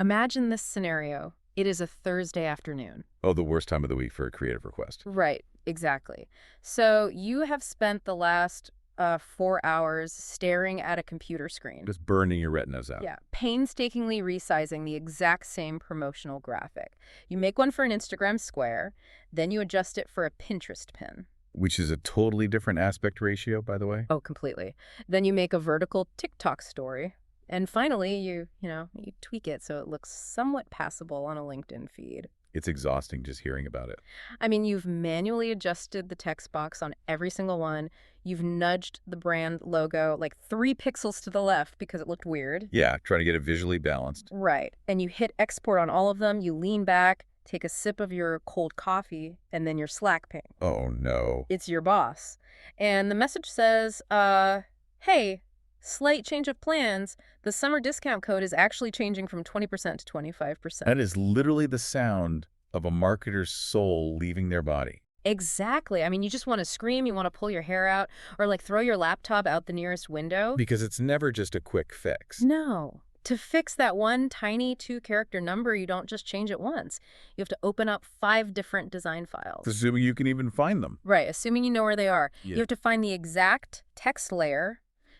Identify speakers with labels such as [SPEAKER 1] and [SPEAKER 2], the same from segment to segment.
[SPEAKER 1] Imagine this scenario. It is a Thursday afternoon.
[SPEAKER 2] Oh, the worst time of the week for a creative request.
[SPEAKER 1] Right, exactly. So you have spent the last 4 hours staring at a computer screen.
[SPEAKER 2] Just burning your retinas out.
[SPEAKER 1] Yeah, painstakingly resizing the exact same promotional graphic. You make one for an Instagram square, then you adjust it for a Pinterest pin.
[SPEAKER 2] Which is a totally different aspect ratio, by the way.
[SPEAKER 1] Oh, completely. Then you make a vertical TikTok story. And finally, you tweak it so it looks somewhat passable on a LinkedIn feed.
[SPEAKER 2] It's exhausting just hearing about it.
[SPEAKER 1] I mean, you've manually adjusted the text box on every single one. You've nudged the brand logo like 3 pixels to the left because it looked weird.
[SPEAKER 2] Yeah, trying to get it visually balanced.
[SPEAKER 1] Right. And you hit export on all of them. You lean back, take a sip of your cold coffee, and then your Slack ping.
[SPEAKER 2] Oh, no.
[SPEAKER 1] It's your boss. And the message says, hey, slight change of plans. The summer discount code is actually changing from 20% to 25%.
[SPEAKER 2] That is literally the sound of a marketer's soul leaving their body.
[SPEAKER 1] Exactly. I mean, you just want to scream, you want to pull your hair out, or like throw your laptop out the nearest window.
[SPEAKER 2] Because it's never just a quick fix.
[SPEAKER 1] No. To fix that one tiny 2-character number, you don't just change it once. You have to open up 5 different design files.
[SPEAKER 2] Assuming you can even find them.
[SPEAKER 1] Right, assuming you know where they are.
[SPEAKER 2] Yeah.
[SPEAKER 1] You have to find the exact text layer,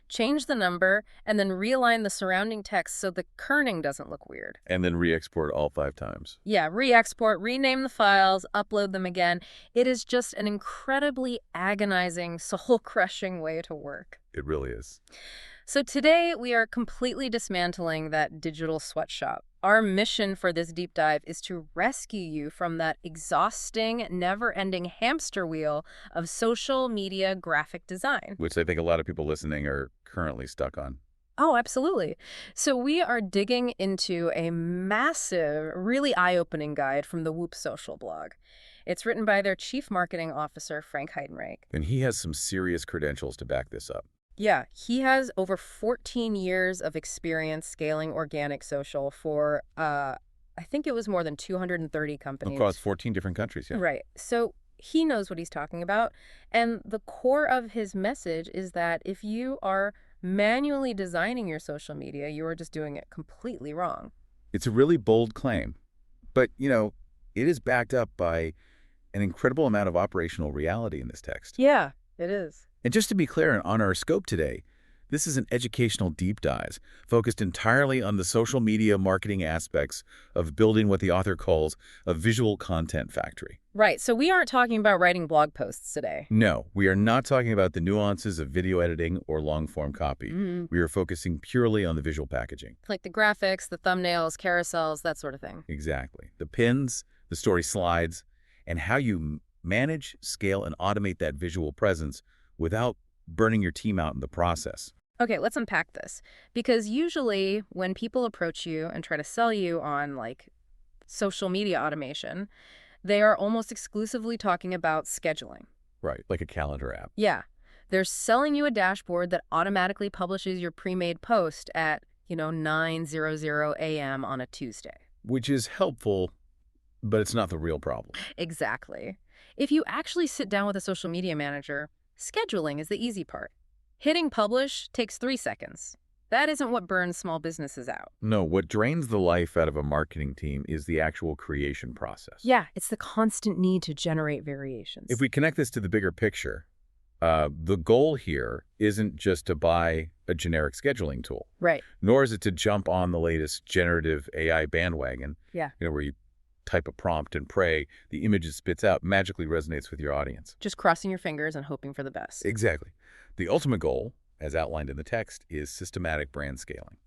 [SPEAKER 1] change the number, and then realign the surrounding text so the kerning doesn't look weird.
[SPEAKER 2] And then re-export all 5 times.
[SPEAKER 1] Yeah, re-export, rename the files, upload them again. It is just an incredibly agonizing, soul-crushing way to work.
[SPEAKER 2] It really is.
[SPEAKER 1] So today, we are completely dismantling that digital sweatshop. Our mission for this deep dive is to rescue you from that exhausting, never-ending hamster wheel of social media graphic design.
[SPEAKER 2] Which I think a lot of people listening are currently stuck on.
[SPEAKER 1] Oh, absolutely. So we are digging into a massive, really eye-opening guide from the Whoop Social blog. It's written by their chief marketing officer, Frank Heidenreich.
[SPEAKER 2] And he has some serious credentials to back this up.
[SPEAKER 1] Yeah, he has over 14 years of experience scaling organic social for, I think it was more than 230 companies.
[SPEAKER 2] Across 14 different countries, yeah.
[SPEAKER 1] Right. So he knows what he's talking about. And the core of his message is that if you are manually designing your social media, you are just doing it completely wrong.
[SPEAKER 2] It's a really bold claim. But, it is backed up by an incredible amount of operational reality in this text.
[SPEAKER 1] Yeah, it is.
[SPEAKER 2] And just to be clear on our scope today, this is an educational deep dive focused entirely on the social media marketing aspects of building what the author calls a visual content factory.
[SPEAKER 1] Right, so we aren't talking about writing blog posts today.
[SPEAKER 2] No, we are not talking about the nuances of video editing or long-form copy. We are focusing purely on the visual packaging.
[SPEAKER 1] Like the graphics, the thumbnails, carousels, that sort of thing.
[SPEAKER 2] Exactly. The pins, the story slides, and how you manage, scale, and automate that visual presence without burning your team out in the process.
[SPEAKER 1] Okay, let's unpack this. Because usually when people approach you and try to sell you on like social media automation, they are almost exclusively talking about scheduling.
[SPEAKER 2] Right, like a calendar app.
[SPEAKER 1] Yeah. They're selling you a dashboard that automatically publishes your pre-made post at, 9:00 a.m. on a Tuesday.
[SPEAKER 2] Which is helpful, but it's not the real problem.
[SPEAKER 1] Exactly. If you actually sit down with a social media manager, scheduling is the easy part. Hitting publish takes 3 seconds. That isn't what burns small businesses out.
[SPEAKER 2] No, what drains the life out of a marketing team is the actual creation process.
[SPEAKER 1] Yeah, it's the constant need to generate variations.
[SPEAKER 2] If we connect this to the bigger picture, the goal here isn't just to buy a generic scheduling tool.
[SPEAKER 1] Right.
[SPEAKER 2] Nor is it to jump on the latest generative AI bandwagon.
[SPEAKER 1] Yeah.
[SPEAKER 2] Where you type a prompt and pray, the image it spits out magically resonates with your audience.
[SPEAKER 1] Just crossing your fingers and hoping for the best.
[SPEAKER 2] Exactly. The ultimate goal, as outlined in the text, is systematic brand scaling.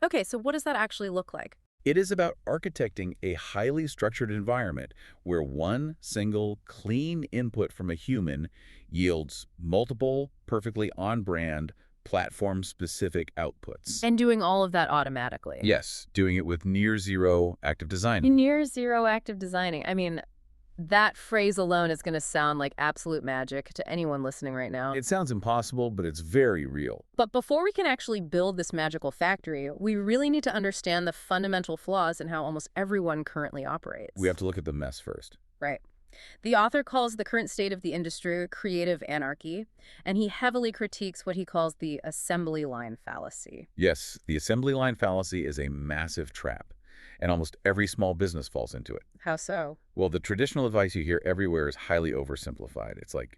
[SPEAKER 1] Okay, so what does that actually look like?
[SPEAKER 2] It is about architecting a highly structured environment where one single, clean input from a human yields multiple, perfectly on-brand, platform-specific outputs.
[SPEAKER 1] And doing all of that automatically.
[SPEAKER 2] Yes, doing it with near-zero active design.
[SPEAKER 1] Near zero active designing. I mean, that phrase alone is going to sound like absolute magic to anyone listening right now.
[SPEAKER 2] It sounds impossible, but it's very real.
[SPEAKER 1] But before we can actually build this magical factory, we really need to understand the fundamental flaws in how almost everyone currently operates.
[SPEAKER 2] We have to look at the mess first.
[SPEAKER 1] Right. The author calls the current state of the industry creative anarchy, and he heavily critiques what he calls the assembly line fallacy.
[SPEAKER 2] Yes, the assembly line fallacy is a massive trap. and almost every small business falls into it.
[SPEAKER 1] How so?
[SPEAKER 2] Well, the traditional advice you hear everywhere is highly oversimplified. It's like,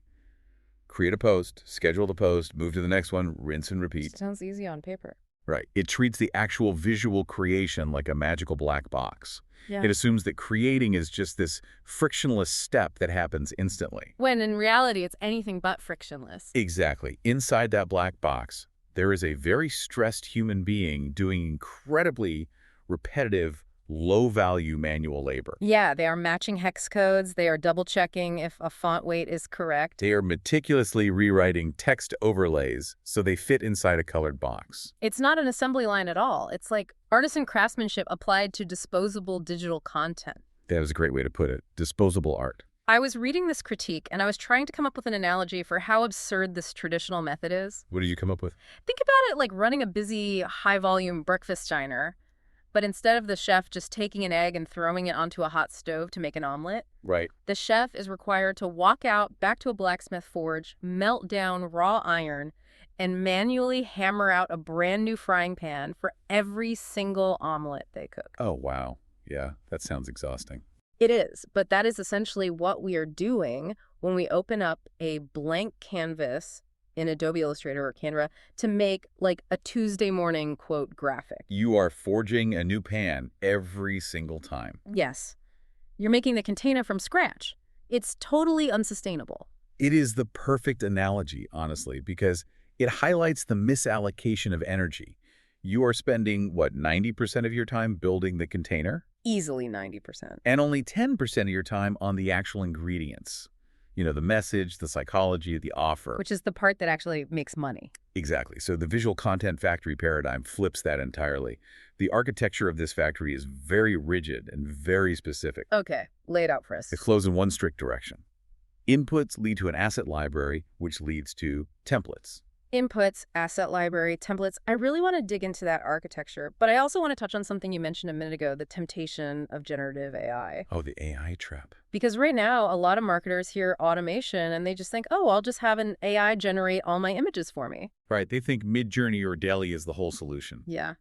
[SPEAKER 2] create a post, schedule the post, move to the next one, rinse and repeat.
[SPEAKER 1] Sounds easy on paper.
[SPEAKER 2] Right. It treats the actual visual creation like a magical black box.
[SPEAKER 1] Yeah.
[SPEAKER 2] It assumes that creating is just this frictionless step that happens instantly.
[SPEAKER 1] When in reality, it's anything but frictionless.
[SPEAKER 2] Exactly. Inside that black box, there is a very stressed human being doing incredibly repetitive, low-value manual labor.
[SPEAKER 1] Yeah, they are matching hex codes. They are double-checking if a font weight is correct.
[SPEAKER 2] They are meticulously rewriting text overlays so they fit inside a colored box.
[SPEAKER 1] It's not an assembly line at all. It's like artisan craftsmanship applied to disposable digital content.
[SPEAKER 2] That was a great way to put it. Disposable art.
[SPEAKER 1] I was reading this critique, and I was trying to come up with an analogy for how absurd this traditional method is.
[SPEAKER 2] What did you come up with?
[SPEAKER 1] Think about it like running a busy, high-volume breakfast diner, but instead of the chef just taking an egg and throwing it onto a hot stove to make an omelet,
[SPEAKER 2] Right.
[SPEAKER 1] the chef is required to walk out back to a blacksmith forge, melt down raw iron, and manually hammer out a brand new frying pan for every single omelet they cook.
[SPEAKER 2] Oh, wow. Yeah, that sounds exhausting.
[SPEAKER 1] It is, but that is essentially what we are doing when we open up a blank canvas in Adobe Illustrator or Canva to make like a Tuesday morning quote graphic.
[SPEAKER 2] You are forging a new pan every single time.
[SPEAKER 1] Yes, you're making the container from scratch. It's totally unsustainable.
[SPEAKER 2] It is the perfect analogy, honestly, because it highlights the misallocation of energy. You are spending, what, 90% of your time building the container?
[SPEAKER 1] Easily 90%.
[SPEAKER 2] And only 10% of your time on the actual ingredients. You know, the message, the psychology, the offer.
[SPEAKER 1] Which is the part that actually makes money.
[SPEAKER 2] Exactly. So the visual content factory paradigm flips that entirely. The architecture of this factory is very rigid and very specific.
[SPEAKER 1] Okay, lay it out for us.
[SPEAKER 2] It flows in one strict direction. Inputs lead to an asset library, which leads to templates.
[SPEAKER 1] Inputs, asset library, templates. I really want to dig into that architecture, but I also want to touch on something you mentioned a minute ago, the temptation of generative AI.
[SPEAKER 2] Oh, the AI trap.
[SPEAKER 1] Because right now, a lot of marketers hear automation and they just think, oh, I'll just have an AI generate all my images for me.
[SPEAKER 2] Right. They think Midjourney or Dali is the whole solution.
[SPEAKER 1] Yeah.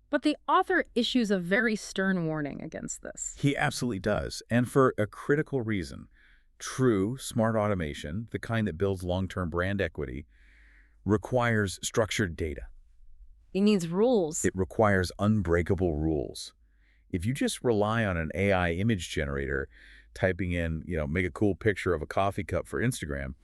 [SPEAKER 1] But the author issues a very stern warning against this.
[SPEAKER 2] He absolutely does. And for a critical reason. True smart automation, the kind that builds long-term brand equity, requires structured data.
[SPEAKER 1] It needs rules.
[SPEAKER 2] It requires unbreakable rules. If you just rely on an AI image generator, typing in, make a cool picture of a coffee cup for Instagram,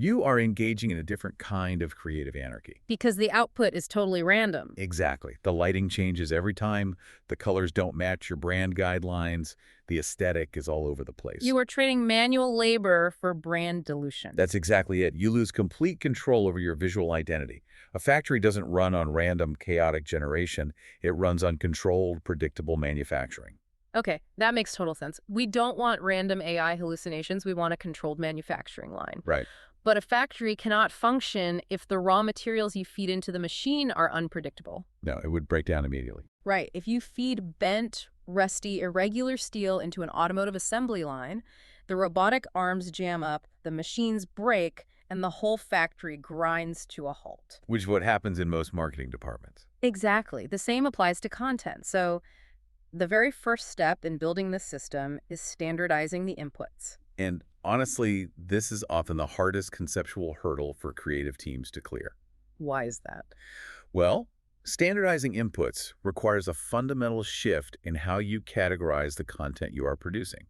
[SPEAKER 2] you are engaging in a different kind of creative anarchy.
[SPEAKER 1] Because the output is totally random.
[SPEAKER 2] Exactly. The lighting changes every time. The colors don't match your brand guidelines. The aesthetic is all over the place.
[SPEAKER 1] You are trading manual labor for brand dilution.
[SPEAKER 2] That's exactly it. You lose complete control over your visual identity. A factory doesn't run on random, chaotic generation. It runs on controlled, predictable manufacturing.
[SPEAKER 1] Okay, that makes total sense. We don't want random AI hallucinations. We want a controlled manufacturing line.
[SPEAKER 2] Right.
[SPEAKER 1] But a factory cannot function if the raw materials you feed into the machine are unpredictable.
[SPEAKER 2] No, it would break down immediately.
[SPEAKER 1] Right. If you feed bent, rusty, irregular steel into an automotive assembly line, the robotic arms jam up, the machines break, and the whole factory grinds to a halt.
[SPEAKER 2] Which is what happens in most marketing departments.
[SPEAKER 1] Exactly. The same applies to content. So the very first step in building this system is standardizing the inputs.
[SPEAKER 2] And honestly, this is often the hardest conceptual hurdle for creative teams to clear.
[SPEAKER 1] Why is that?
[SPEAKER 2] Well, standardizing inputs requires a fundamental shift in how you categorize the content you are producing.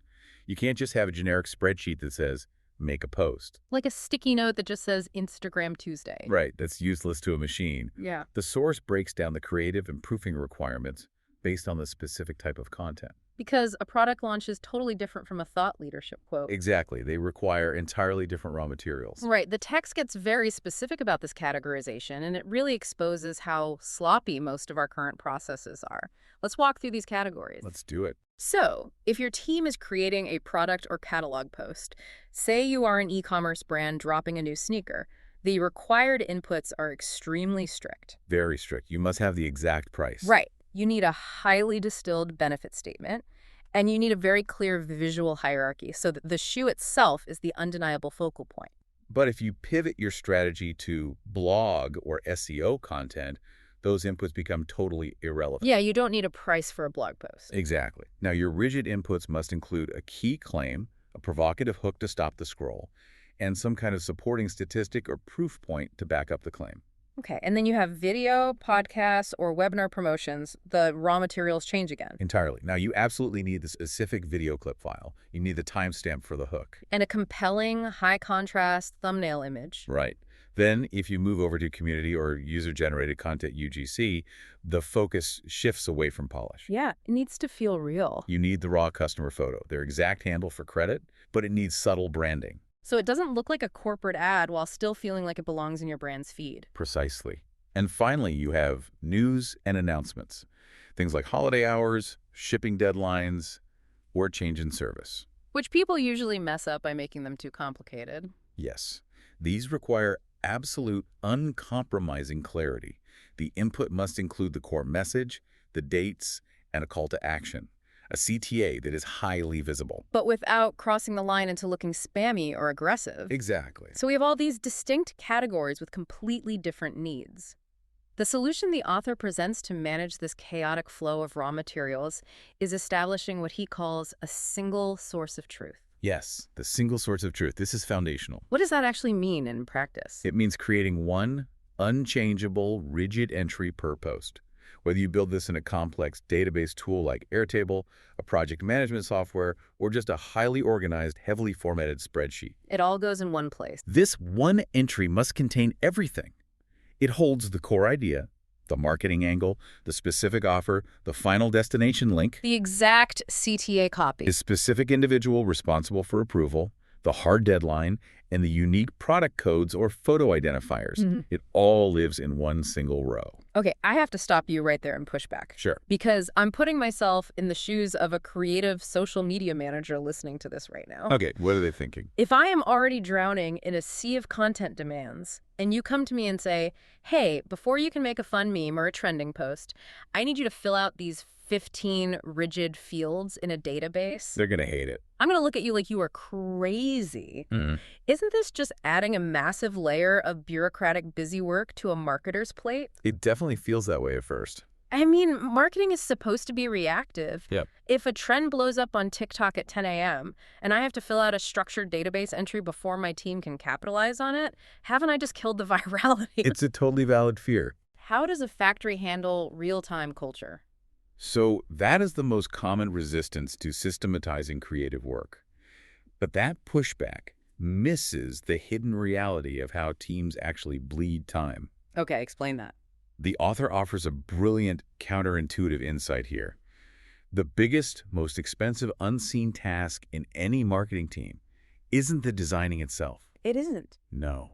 [SPEAKER 2] You can't just have a generic spreadsheet that says, make a post.
[SPEAKER 1] Like a sticky note that just says Instagram Tuesday.
[SPEAKER 2] Right, that's useless to a machine.
[SPEAKER 1] Yeah.
[SPEAKER 2] The source breaks down the creative and proofing requirements based on the specific type of content.
[SPEAKER 1] Because a product launch is totally different from a thought leadership quote.
[SPEAKER 2] Exactly. They require entirely different raw materials.
[SPEAKER 1] Right. The text gets very specific about this categorization, and it really exposes how sloppy most of our current processes are. Let's walk through these categories.
[SPEAKER 2] Let's do it.
[SPEAKER 1] So, if your team is creating a product or catalog post, say you are an e-commerce brand dropping a new sneaker, the required inputs are extremely strict.
[SPEAKER 2] Very strict. You must have the exact price.
[SPEAKER 1] Right. You need a highly distilled benefit statement, and you need a very clear visual hierarchy so that the shoe itself is the undeniable focal point.
[SPEAKER 2] But if you pivot your strategy to blog or SEO content, those inputs become totally irrelevant.
[SPEAKER 1] Yeah, you don't need a price for a blog post.
[SPEAKER 2] Exactly. Now, your rigid inputs must include a key claim, a provocative hook to stop the scroll, and some kind of supporting statistic or proof point to back up the claim.
[SPEAKER 1] Okay, and then you have video, podcasts, or webinar promotions. The raw materials change again.
[SPEAKER 2] Entirely. Now, you absolutely need the specific video clip file. You need the timestamp for the hook.
[SPEAKER 1] And a compelling, high-contrast thumbnail image.
[SPEAKER 2] Right. Then, if you move over to community or user-generated content UGC, the focus shifts away from polish.
[SPEAKER 1] Yeah, it needs to feel real.
[SPEAKER 2] You need the raw customer photo, their exact handle for credit, but it needs subtle branding.
[SPEAKER 1] So it doesn't look like a corporate ad while still feeling like it belongs in your brand's feed.
[SPEAKER 2] Precisely. And finally, you have news and announcements. Things like holiday hours, shipping deadlines, or change in service.
[SPEAKER 1] Which people usually mess up by making them too complicated.
[SPEAKER 2] Yes, these require absolute, uncompromising clarity. The input must include the core message, the dates, and a call to action. A CTA that is highly visible.
[SPEAKER 1] But without crossing the line into looking spammy or aggressive.
[SPEAKER 2] Exactly.
[SPEAKER 1] So we have all these distinct categories with completely different needs. The solution the author presents to manage this chaotic flow of raw materials is establishing what he calls a single source of truth.
[SPEAKER 2] Yes, the single source of truth. This is foundational.
[SPEAKER 1] What does that actually mean in practice?
[SPEAKER 2] It means creating one unchangeable, rigid entry per post. Whether you build this in a complex database tool like Airtable, a project management software, or just a highly organized, heavily formatted spreadsheet.
[SPEAKER 1] It all goes in one place.
[SPEAKER 2] This one entry must contain everything. It holds the core idea, the marketing angle, the specific offer, the final destination link,
[SPEAKER 1] The exact CTA copy.
[SPEAKER 2] the specific individual responsible for approval, the hard deadline, and the unique product codes or photo identifiers. It all lives in one single row.
[SPEAKER 1] Okay, I have to stop you right there and push back.
[SPEAKER 2] Sure.
[SPEAKER 1] Because I'm putting myself in the shoes of a creative social media manager listening to this right now.
[SPEAKER 2] Okay, what are they thinking?
[SPEAKER 1] If I am already drowning in a sea of content demands, and you come to me and say, hey, before you can make a fun meme or a trending post, I need you to fill out these 15 rigid fields in a database,
[SPEAKER 2] They're going to hate it.
[SPEAKER 1] I'm going to look at you like you are crazy. Isn't this just adding a massive layer of bureaucratic busy work to a marketer's plate?
[SPEAKER 2] It definitely feels that way at first.
[SPEAKER 1] I mean, marketing is supposed to be reactive.
[SPEAKER 2] Yep.
[SPEAKER 1] If a trend blows up on TikTok at 10 a.m. and I have to fill out a structured database entry before my team can capitalize on it, haven't I just killed the virality?
[SPEAKER 2] It's a totally valid fear.
[SPEAKER 1] How does a factory handle real-time culture?
[SPEAKER 2] So that is the most common resistance to systematizing creative work. But that pushback misses the hidden reality of how teams actually bleed time.
[SPEAKER 1] Okay, explain that.
[SPEAKER 2] The author offers a brilliant counterintuitive insight here. The biggest, most expensive unseen task in any marketing team isn't the designing itself.
[SPEAKER 1] It isn't.
[SPEAKER 2] No.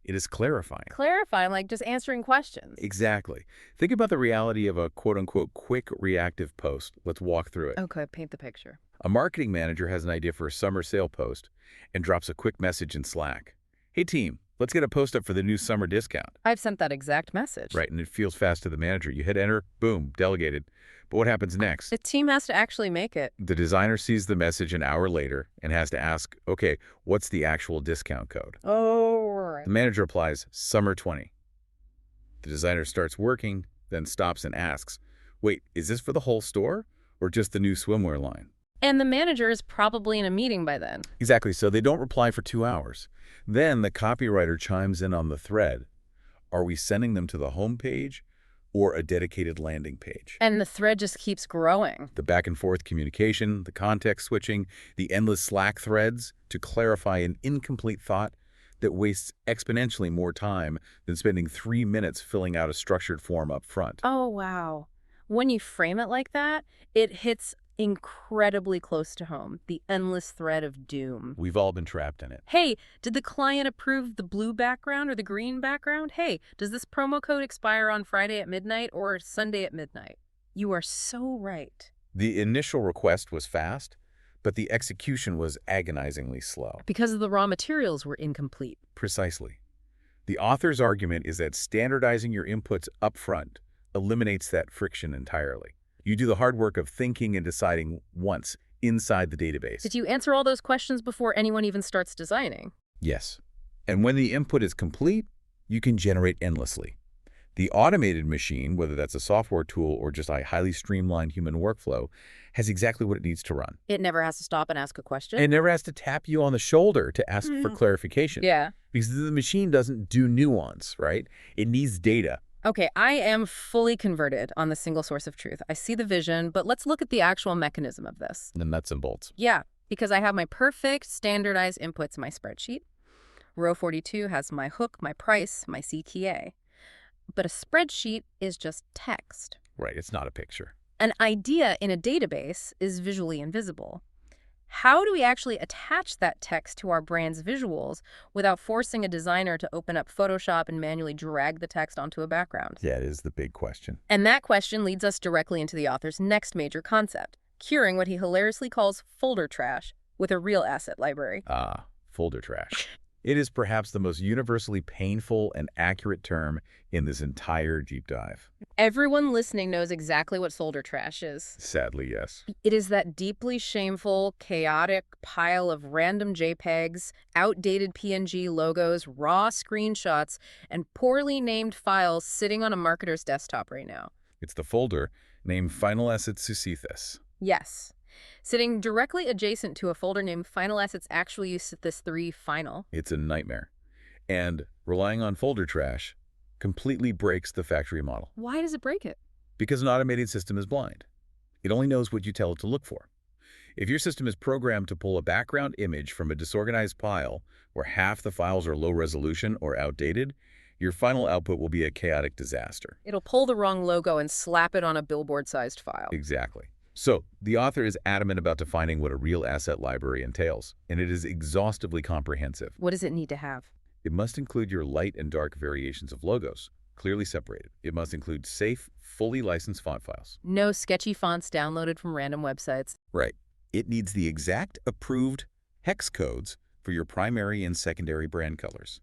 [SPEAKER 2] It is clarifying.
[SPEAKER 1] Clarifying, like just answering questions.
[SPEAKER 2] Exactly. Think about the reality of a quote-unquote quick reactive post. Let's walk through it.
[SPEAKER 1] Okay, paint the picture.
[SPEAKER 2] A marketing manager has an idea for a summer sale post and drops a quick message in Slack. Hey team, let's get a post up for the new summer discount.
[SPEAKER 1] I've sent that exact message.
[SPEAKER 2] Right, and it feels fast to the manager. You hit enter, boom, delegated. But what happens next?
[SPEAKER 1] The team has to actually make it.
[SPEAKER 2] The designer sees the message an hour later and has to ask, okay, what's the actual discount code?
[SPEAKER 1] Oh, right.
[SPEAKER 2] The manager replies, summer 20. The designer starts working, then stops and asks, wait, is this for the whole store or just the new swimwear line?
[SPEAKER 1] And the manager is probably in a meeting by then.
[SPEAKER 2] Exactly, so they don't reply for 2 hours. Then the copywriter chimes in on the thread. Are we sending them to the home page or a dedicated landing page?
[SPEAKER 1] And the thread just keeps growing.
[SPEAKER 2] The back and forth communication, the context switching, the endless Slack threads to clarify an incomplete thought that wastes exponentially more time than spending 3 minutes filling out a structured form up front.
[SPEAKER 1] Oh, wow. When you frame it like that, it hits incredibly close to home, the endless thread of doom.
[SPEAKER 2] We've all been trapped in it.
[SPEAKER 1] Hey, did the client approve the blue background or the green background? Hey, does this promo code expire on Friday at midnight or Sunday at midnight? You are so right.
[SPEAKER 2] The initial request was fast, but the execution was agonizingly slow.
[SPEAKER 1] Because the raw materials were incomplete.
[SPEAKER 2] Precisely. The author's argument is that standardizing your inputs upfront eliminates that friction entirely. You do the hard work of thinking and deciding once inside the database.
[SPEAKER 1] Did you answer all those questions before anyone even starts designing?
[SPEAKER 2] Yes. And when the input is complete, you can generate endlessly. The automated machine, whether that's a software tool or just a highly streamlined human workflow, has exactly what it needs to run.
[SPEAKER 1] It never has to stop and ask a question?
[SPEAKER 2] It never has to tap you on the shoulder to ask for clarification.
[SPEAKER 1] Yeah.
[SPEAKER 2] Because the machine doesn't do nuance, right? It needs data.
[SPEAKER 1] Okay, I am fully converted on the single source of truth. I see the vision, but let's look at the actual mechanism of this.
[SPEAKER 2] The nuts and bolts.
[SPEAKER 1] Yeah, because I have my perfect standardized inputs in my spreadsheet. Row 42 has my hook, my price, my CTA. But a spreadsheet is just text.
[SPEAKER 2] Right, it's not a picture.
[SPEAKER 1] An idea in a database is visually invisible. How do we actually attach that text to our brand's visuals without forcing a designer to open up Photoshop and manually drag the text onto a background?
[SPEAKER 2] That is the big question.
[SPEAKER 1] And that question leads us directly into the author's next major concept, curing what he hilariously calls folder trash with a real asset library.
[SPEAKER 2] Ah, folder trash. It is perhaps the most universally painful and accurate term in this entire deep dive.
[SPEAKER 1] Everyone listening knows exactly what folder trash is.
[SPEAKER 2] Sadly, yes.
[SPEAKER 1] It is that deeply shameful, chaotic pile of random JPEGs, outdated PNG logos, raw screenshots, and poorly named files sitting on a marketer's desktop right now.
[SPEAKER 2] It's the folder named Final Assets Susithis.
[SPEAKER 1] Yes. Sitting directly adjacent to a folder named Final Assets Actual Use this 3 Final.
[SPEAKER 2] It's a nightmare. And relying on folder trash completely breaks the factory model.
[SPEAKER 1] Why does it break it?
[SPEAKER 2] Because an automated system is blind. It only knows what you tell it to look for. If your system is programmed to pull a background image from a disorganized pile where half the files are low resolution or outdated, your final output will be a chaotic disaster.
[SPEAKER 1] It'll pull the wrong logo and slap it on a billboard-sized file.
[SPEAKER 2] Exactly. So, the author is adamant about defining what a real asset library entails, and it is exhaustively comprehensive.
[SPEAKER 1] What does it need to have?
[SPEAKER 2] It must include your light and dark variations of logos, clearly separated. It must include safe, fully licensed font files.
[SPEAKER 1] No sketchy fonts downloaded from random websites.
[SPEAKER 2] Right. It needs the exact approved hex codes for your primary and secondary brand colors.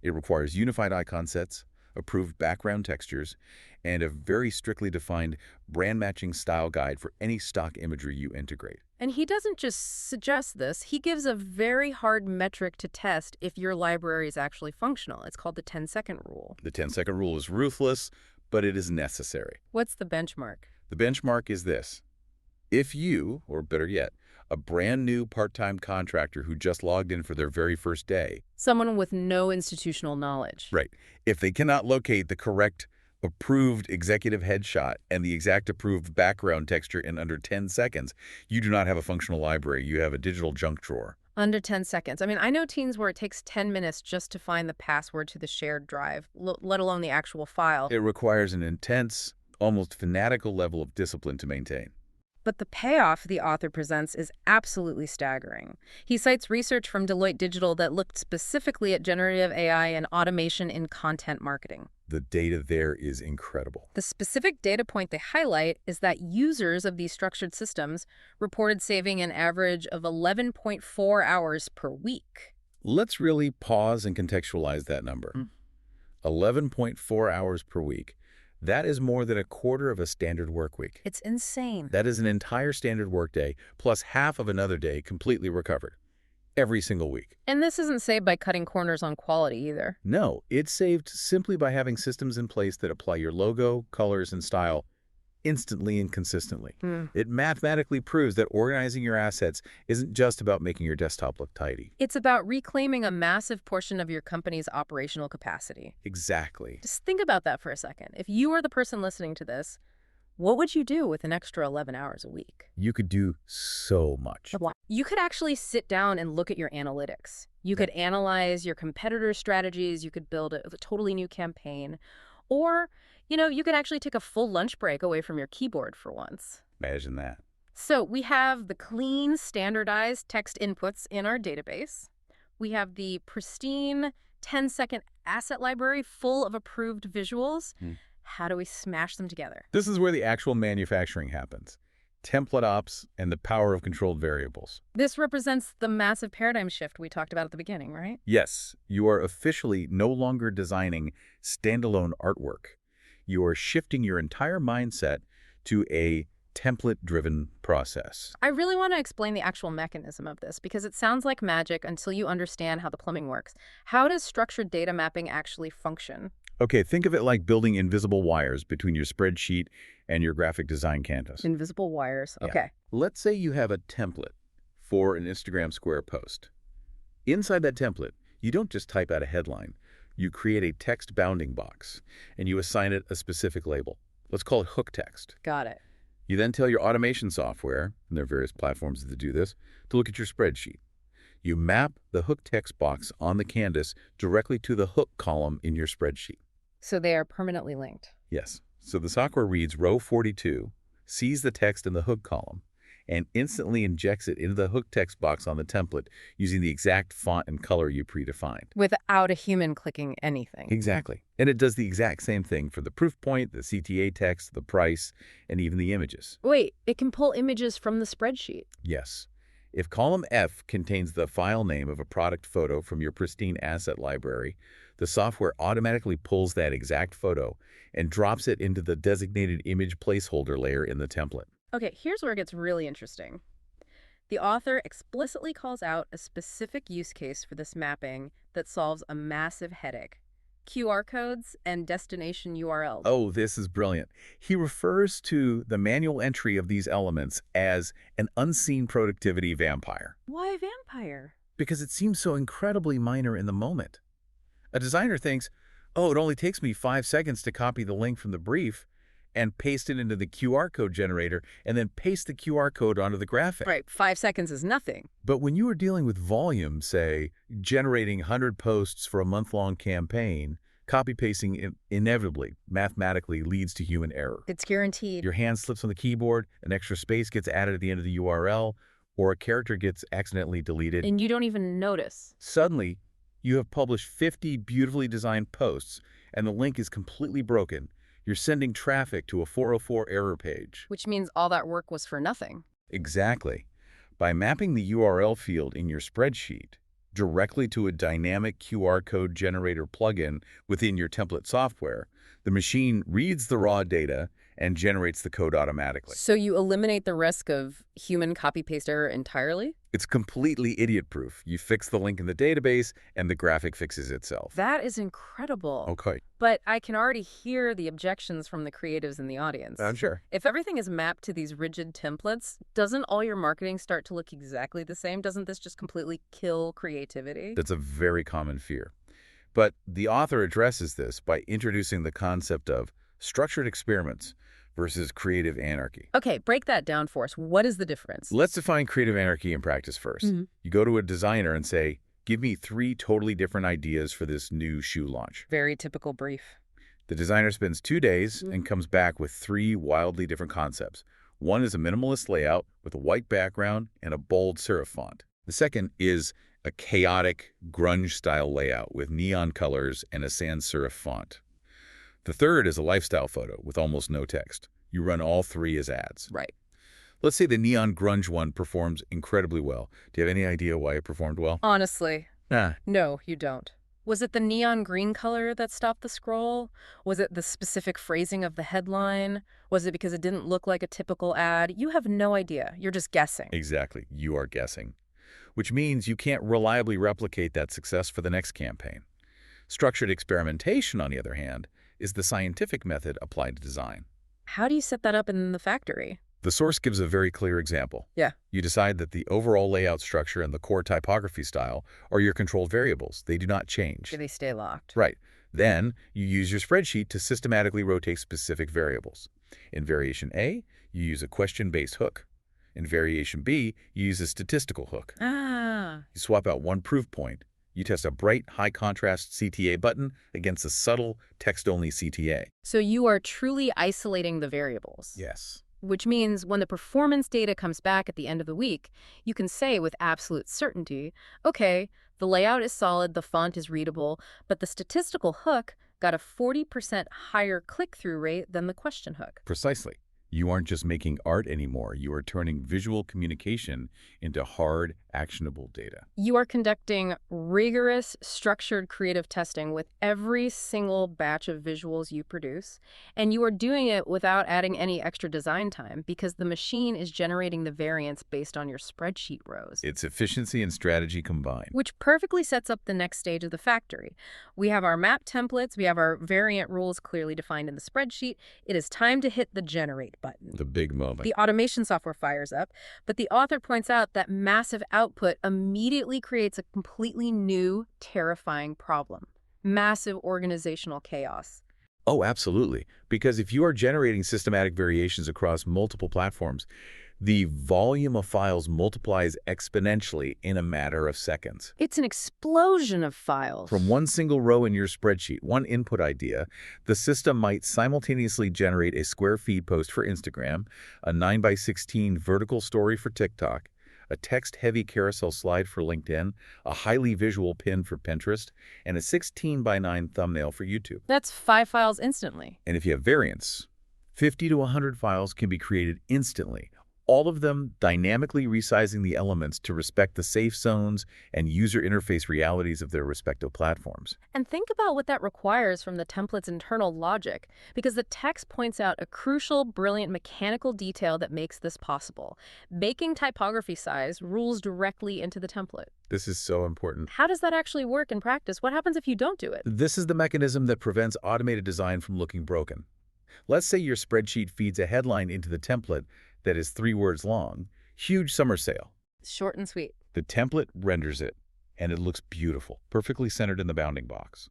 [SPEAKER 2] It requires unified icon sets, approved background textures, and a very strictly defined brand-matching style guide for any stock imagery you integrate.
[SPEAKER 1] And he doesn't just suggest this, he gives a very hard metric to test if your library is actually functional. It's called the 10-second rule.
[SPEAKER 2] The 10-second rule is ruthless, but it is necessary.
[SPEAKER 1] What's the benchmark?
[SPEAKER 2] The benchmark is this. If you, or better yet, a brand new part-time contractor who just logged in for their very first day.
[SPEAKER 1] Someone with no institutional knowledge.
[SPEAKER 2] Right. If they cannot locate the correct approved executive headshot and the exact approved background texture in under 10 seconds, you do not have a functional library. You have a digital junk drawer.
[SPEAKER 1] Under 10 seconds. I mean, I know teams where it takes 10 minutes just to find the password to the shared drive, let alone the actual file.
[SPEAKER 2] It requires an intense, almost fanatical level of discipline to maintain.
[SPEAKER 1] But the payoff the author presents is absolutely staggering. He cites research from Deloitte Digital that looked specifically at generative AI and automation in content marketing.
[SPEAKER 2] The data there is incredible.
[SPEAKER 1] The specific data point they highlight is that users of these structured systems reported saving an average of 11.4 hours per week.
[SPEAKER 2] Let's really pause and contextualize that number. 11.4 hours per week. That is more than a quarter of a standard work week.
[SPEAKER 1] It's insane.
[SPEAKER 2] That is an entire standard workday plus half of another day completely recovered. Every single week.
[SPEAKER 1] And this isn't saved by cutting corners on quality either.
[SPEAKER 2] No, it's saved simply by having systems in place that apply your logo, colors, and style instantly and consistently. It mathematically proves that organizing your assets isn't just about making your desktop look tidy.
[SPEAKER 1] It's about reclaiming a massive portion of your company's operational capacity.
[SPEAKER 2] Exactly.
[SPEAKER 1] Just think about that for a second. If you are the person listening to this, what would you do with an extra 11 hours a week?
[SPEAKER 2] You could do so much.
[SPEAKER 1] You could actually sit down and look at your analytics. You could analyze your competitors' strategies. You could build a totally new campaign. Or, you could actually take a full lunch break away from your keyboard for once.
[SPEAKER 2] Imagine that.
[SPEAKER 1] So we have the clean, standardized text inputs in our database. We have the pristine 10-second asset library full of approved visuals. How do we smash them together?
[SPEAKER 2] This is where the actual manufacturing happens. Template ops and the power of controlled variables.
[SPEAKER 1] This represents the massive paradigm shift we talked about at the beginning, right?
[SPEAKER 2] Yes, you are officially no longer designing standalone artwork. You are shifting your entire mindset to a template-driven process.
[SPEAKER 1] I really want to explain the actual mechanism of this because it sounds like magic until you understand how the plumbing works. How does structured data mapping actually function?
[SPEAKER 2] Okay, think of it like building invisible wires between your spreadsheet and your graphic design canvas.
[SPEAKER 1] Invisible wires.
[SPEAKER 2] Yeah.
[SPEAKER 1] Okay.
[SPEAKER 2] Let's say you have a template for an Instagram Square post. Inside that template, you don't just type out a headline. You create a text bounding box, and you assign it a specific label. Let's call it hook text.
[SPEAKER 1] Got it.
[SPEAKER 2] You then tell your automation software, and there are various platforms that do this, to look at your spreadsheet. You map the hook text box on the canvas directly to the hook column in your spreadsheet.
[SPEAKER 1] So they are permanently linked.
[SPEAKER 2] Yes. So the software reads row 42, sees the text in the hook column, and instantly injects it into the hook text box on the template using the exact font and color you predefined.
[SPEAKER 1] Without a human clicking anything.
[SPEAKER 2] Exactly. And it does the exact same thing for the proof point, the CTA text, the price, and even the images.
[SPEAKER 1] Wait, it can pull images from the spreadsheet.
[SPEAKER 2] Yes. If column F contains the file name of a product photo from your pristine asset library, the software automatically pulls that exact photo and drops it into the designated image placeholder layer in the template.
[SPEAKER 1] Okay, here's where it gets really interesting. The author explicitly calls out a specific use case for this mapping that solves a massive headache: QR codes and destination URLs.
[SPEAKER 2] Oh, this is brilliant. He refers to the manual entry of these elements as an unseen productivity vampire
[SPEAKER 1] Why vampire?
[SPEAKER 2] because it seems so incredibly minor in the moment. A designer thinks, oh, it only takes me 5 seconds to copy the link from the brief and paste it into the QR code generator and then paste the QR code onto the graphic.
[SPEAKER 1] Right, 5 seconds is nothing.
[SPEAKER 2] But when you are dealing with volume, say, generating 100 posts for a month-long campaign, copy-pasting inevitably, mathematically leads to human error.
[SPEAKER 1] It's guaranteed.
[SPEAKER 2] Your hand slips on the keyboard, an extra space gets added at the end of the URL, or a character gets accidentally deleted.
[SPEAKER 1] And you don't even notice.
[SPEAKER 2] Suddenly, you have published 50 beautifully designed posts, and the link is completely broken. You're sending traffic to a 404 error page.
[SPEAKER 1] Which means all that work was for nothing.
[SPEAKER 2] Exactly. By mapping the URL field in your spreadsheet directly to a dynamic QR code generator plugin within your template software, the machine reads the raw data and generates the code automatically.
[SPEAKER 1] So you eliminate the risk of human copy-paste error entirely?
[SPEAKER 2] It's completely idiot-proof. You fix the link in the database, and the graphic fixes itself.
[SPEAKER 1] That is incredible.
[SPEAKER 2] Okay.
[SPEAKER 1] But I can already hear the objections from the creatives in the audience.
[SPEAKER 2] I'm sure.
[SPEAKER 1] If everything is mapped to these rigid templates, doesn't all your marketing start to look exactly the same? Doesn't this just completely kill creativity?
[SPEAKER 2] That's a very common fear. But the author addresses this by introducing the concept of structured experiments versus creative anarchy.
[SPEAKER 1] Okay, break that down for us. What is the difference?
[SPEAKER 2] Let's define creative anarchy in practice first. You go to a designer and say, give me 3 totally different ideas for this new shoe launch.
[SPEAKER 1] Very typical brief.
[SPEAKER 2] The designer spends 2 days and comes back with 3 wildly different concepts. One is a minimalist layout with a white background and a bold serif font. The second is a chaotic grunge-style layout with neon colors and a sans serif font. The third is a lifestyle photo with almost no text. You run all 3 as ads.
[SPEAKER 1] Right.
[SPEAKER 2] Let's say the neon grunge one performs incredibly well. Do you have any idea why it performed well?
[SPEAKER 1] Honestly,
[SPEAKER 2] Ah,
[SPEAKER 1] no, you don't. Was it the neon green color that stopped the scroll? Was it the specific phrasing of the headline? Was it because it didn't look like a typical ad? You have no idea. You're just guessing.
[SPEAKER 2] exactly. You are guessing. Which means you can't reliably replicate that success for the next campaign. Structured experimentation, on the other hand, is the scientific method applied to design.
[SPEAKER 1] How do you set that up in the factory?
[SPEAKER 2] The source gives a very clear example.
[SPEAKER 1] Yeah.
[SPEAKER 2] You decide that the overall layout structure and the core typography style are your controlled variables. They do not change.
[SPEAKER 1] Do they stay locked?
[SPEAKER 2] Right. Then you use your spreadsheet to systematically rotate specific variables. In variation A, you use a question-based hook. In variation B, you use a statistical hook.
[SPEAKER 1] Ah.
[SPEAKER 2] You swap out one proof point. You test a bright, high-contrast CTA button against a subtle, text-only CTA.
[SPEAKER 1] So you are truly isolating the variables.
[SPEAKER 2] Yes.
[SPEAKER 1] Which means when the performance data comes back at the end of the week, you can say with absolute certainty, okay, the layout is solid, the font is readable, but the statistical hook got a 40% higher click-through rate than the question hook.
[SPEAKER 2] Precisely. You aren't just making art anymore. You are turning visual communication into hard, actionable data.
[SPEAKER 1] You are conducting rigorous, structured creative testing with every single batch of visuals you produce, and you are doing it without adding any extra design time because the machine is generating the variants based on your spreadsheet rows.
[SPEAKER 2] It's efficiency and strategy combined.
[SPEAKER 1] Which perfectly sets up the next stage of the factory. We have our map templates, we have our variant rules clearly defined in the spreadsheet. It is time to hit the generate button.
[SPEAKER 2] The big moment.
[SPEAKER 1] The automation software fires up, but the author points out that massive output immediately creates a completely new, terrifying problem. Massive organizational chaos.
[SPEAKER 2] Oh, absolutely. Because if you are generating systematic variations across multiple platforms, the volume of files multiplies exponentially in a matter of seconds.
[SPEAKER 1] It's an explosion of files.
[SPEAKER 2] From one single row in your spreadsheet, one input idea, the system might simultaneously generate a square feed post for Instagram, a 9:16 vertical story for TikTok, a text-heavy carousel slide for LinkedIn, a highly visual pin for Pinterest, and a 16:9 thumbnail for YouTube.
[SPEAKER 1] That's 5 files instantly.
[SPEAKER 2] And if you have variants, 50 to 100 files can be created instantly, all of them dynamically resizing the elements to respect the safe zones and user interface realities of their respective platforms.
[SPEAKER 1] And think about what that requires from the template's internal logic, because the text points out a crucial, brilliant mechanical detail that makes this possible. Baking typography size rules directly into the template.
[SPEAKER 2] This is so important.
[SPEAKER 1] How does that actually work in practice? What happens if you don't do it?
[SPEAKER 2] This is the mechanism that prevents automated design from looking broken. Let's say your spreadsheet feeds a headline into the template that is 3 words long, huge summer sale.
[SPEAKER 1] Short and sweet.
[SPEAKER 2] The template renders it, and it looks beautiful, perfectly centered in the bounding box.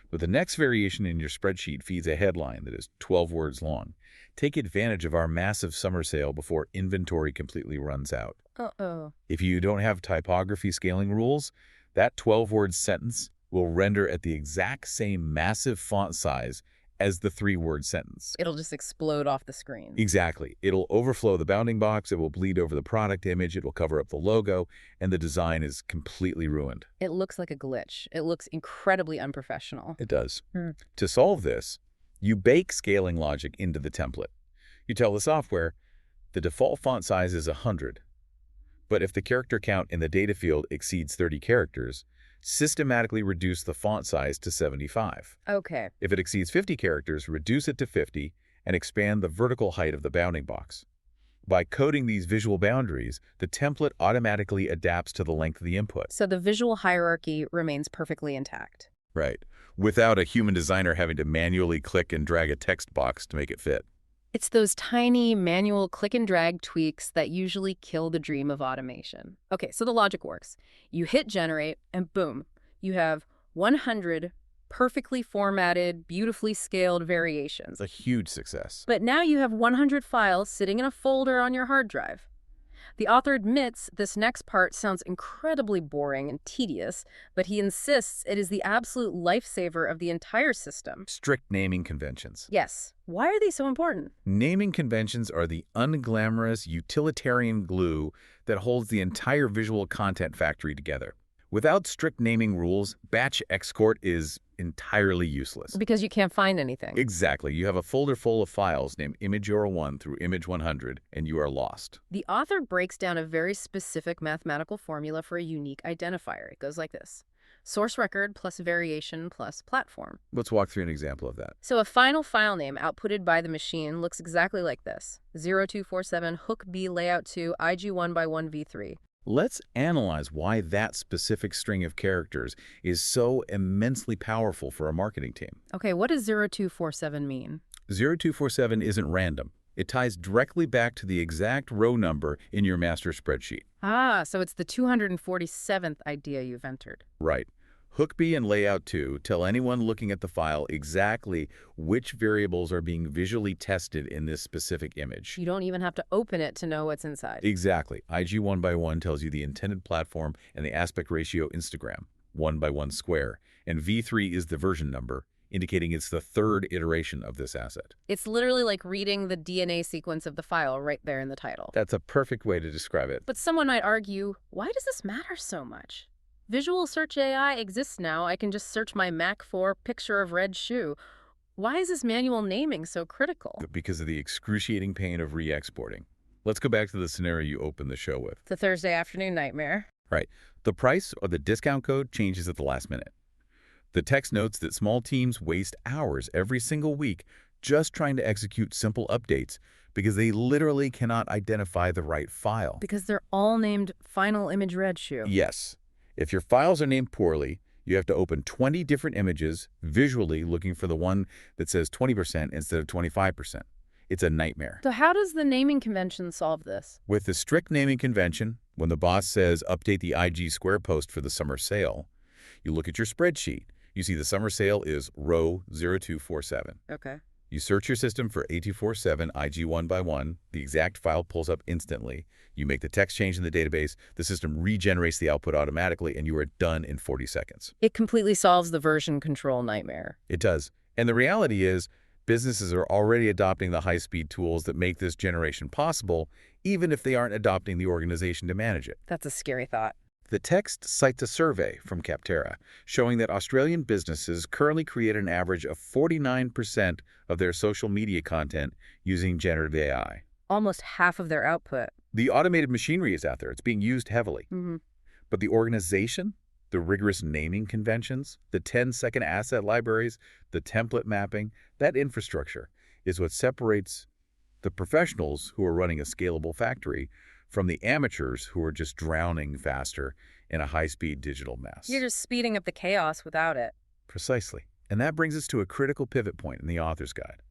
[SPEAKER 2] But the next variation in your spreadsheet feeds a headline that is 12 words long. Take advantage of our massive summer sale before inventory completely runs out.
[SPEAKER 1] Uh-oh.
[SPEAKER 2] If you don't have typography scaling rules, that 12-word sentence will render at the exact same massive font size as the 3-word sentence.
[SPEAKER 1] It'll just explode off the screen.
[SPEAKER 2] Exactly. It'll overflow the bounding box, it will bleed over the product image, it will cover up the logo, and the design is completely ruined.
[SPEAKER 1] It looks like a glitch. It looks incredibly unprofessional.
[SPEAKER 2] It does. To solve this, you bake scaling logic into the template. You tell the software, the default font size is 100. But if the character count in the data field exceeds 30 characters, systematically reduce the font size to 75.
[SPEAKER 1] Okay.
[SPEAKER 2] If it exceeds 50 characters, reduce it to 50 and expand the vertical height of the bounding box. By coding these visual boundaries, the template automatically adapts to the length of the input.
[SPEAKER 1] So the visual hierarchy remains perfectly intact.
[SPEAKER 2] Right. Without a human designer having to manually click and drag a text box to make it fit.
[SPEAKER 1] It's those tiny manual click and drag tweaks that usually kill the dream of automation. Okay, so the logic works. You hit generate and boom, you have 100 perfectly formatted, beautifully scaled variations.
[SPEAKER 2] It's a huge success.
[SPEAKER 1] But now you have 100 files sitting in a folder on your hard drive. The author admits this next part sounds incredibly boring and tedious, but he insists it is the absolute lifesaver of the entire system.
[SPEAKER 2] Strict naming conventions.
[SPEAKER 1] Yes. Why are these so important?
[SPEAKER 2] Naming conventions are the unglamorous utilitarian glue that holds the entire visual content factory together. Without strict naming rules, batch export is entirely useless.
[SPEAKER 1] Because you can't find anything.
[SPEAKER 2] Exactly. You have a folder full of files named image01 through image100, and you are lost.
[SPEAKER 1] The author breaks down a very specific mathematical formula for a unique identifier. It goes like this. Source record plus variation plus platform.
[SPEAKER 2] Let's walk through an example of that.
[SPEAKER 1] So a final file name outputted by the machine looks exactly like this. 0247 hook B layout 2 IG1 by 1 V3.
[SPEAKER 2] Let's analyze why that specific string of characters is so immensely powerful for a marketing team.
[SPEAKER 1] Okay, what does 0247 mean?
[SPEAKER 2] 0247 isn't random. It ties directly back to the exact row number in your master spreadsheet.
[SPEAKER 1] Ah, so it's the 247th idea you've entered.
[SPEAKER 2] Right. Hook B and layout 2 tell anyone looking at the file exactly which variables are being visually tested in this specific image.
[SPEAKER 1] You don't even have to open it to know what's inside.
[SPEAKER 2] Exactly. IG1 by 1 tells you the intended platform and the aspect ratio Instagram, 1 by 1 square, and V3 is the version number, indicating it's the 3rd iteration of this asset.
[SPEAKER 1] It's literally like reading the DNA sequence of the file right there in the title.
[SPEAKER 2] That's a perfect way to describe it.
[SPEAKER 1] But someone might argue, why does this matter so much? Visual Search AI exists now. I can just search my Mac for picture of red shoe. Why is this manual naming so critical?
[SPEAKER 2] because of the excruciating pain of re-exporting. Let's go back to the scenario you opened the show with.
[SPEAKER 1] The Thursday afternoon nightmare.
[SPEAKER 2] Right. The price or the discount code changes at the last minute. The text notes that small teams waste hours every single week just trying to execute simple updates because they literally cannot identify the right file.
[SPEAKER 1] Because they're all named Final Image Red Shoe.
[SPEAKER 2] Yes. If your files are named poorly, you have to open 20 different images visually looking for the one that says 20% instead of 25%. It's a nightmare.
[SPEAKER 1] So how does the naming convention solve this?
[SPEAKER 2] With the strict naming convention, when the boss says update the IG Square post for the summer sale, you look at your spreadsheet. You see the summer sale is row 0247.
[SPEAKER 1] Okay.
[SPEAKER 2] You search your system for 8247 IG 1 by 1. The exact file pulls up instantly. You make the text change in the database. The system regenerates the output automatically, and you are done in 40 seconds.
[SPEAKER 1] It completely solves the version control nightmare.
[SPEAKER 2] It does. And the reality is, businesses are already adopting the high-speed tools that make this generation possible, even if they aren't adopting the organization to manage it.
[SPEAKER 1] That's a scary thought.
[SPEAKER 2] The text cites a survey from Capterra showing that Australian businesses currently create an average of 49% of their social media content using generative AI.
[SPEAKER 1] Almost half of their output.
[SPEAKER 2] The automated machinery is out there. It's being used heavily. But the organization, the rigorous naming conventions, the 10-second asset libraries, the template mapping, that infrastructure is what separates the professionals who are running a scalable factory from the amateurs who are just drowning faster in a high-speed digital mess.
[SPEAKER 1] You're just speeding up the chaos without it.
[SPEAKER 2] Precisely. And that brings us to a critical pivot point in the author's guide.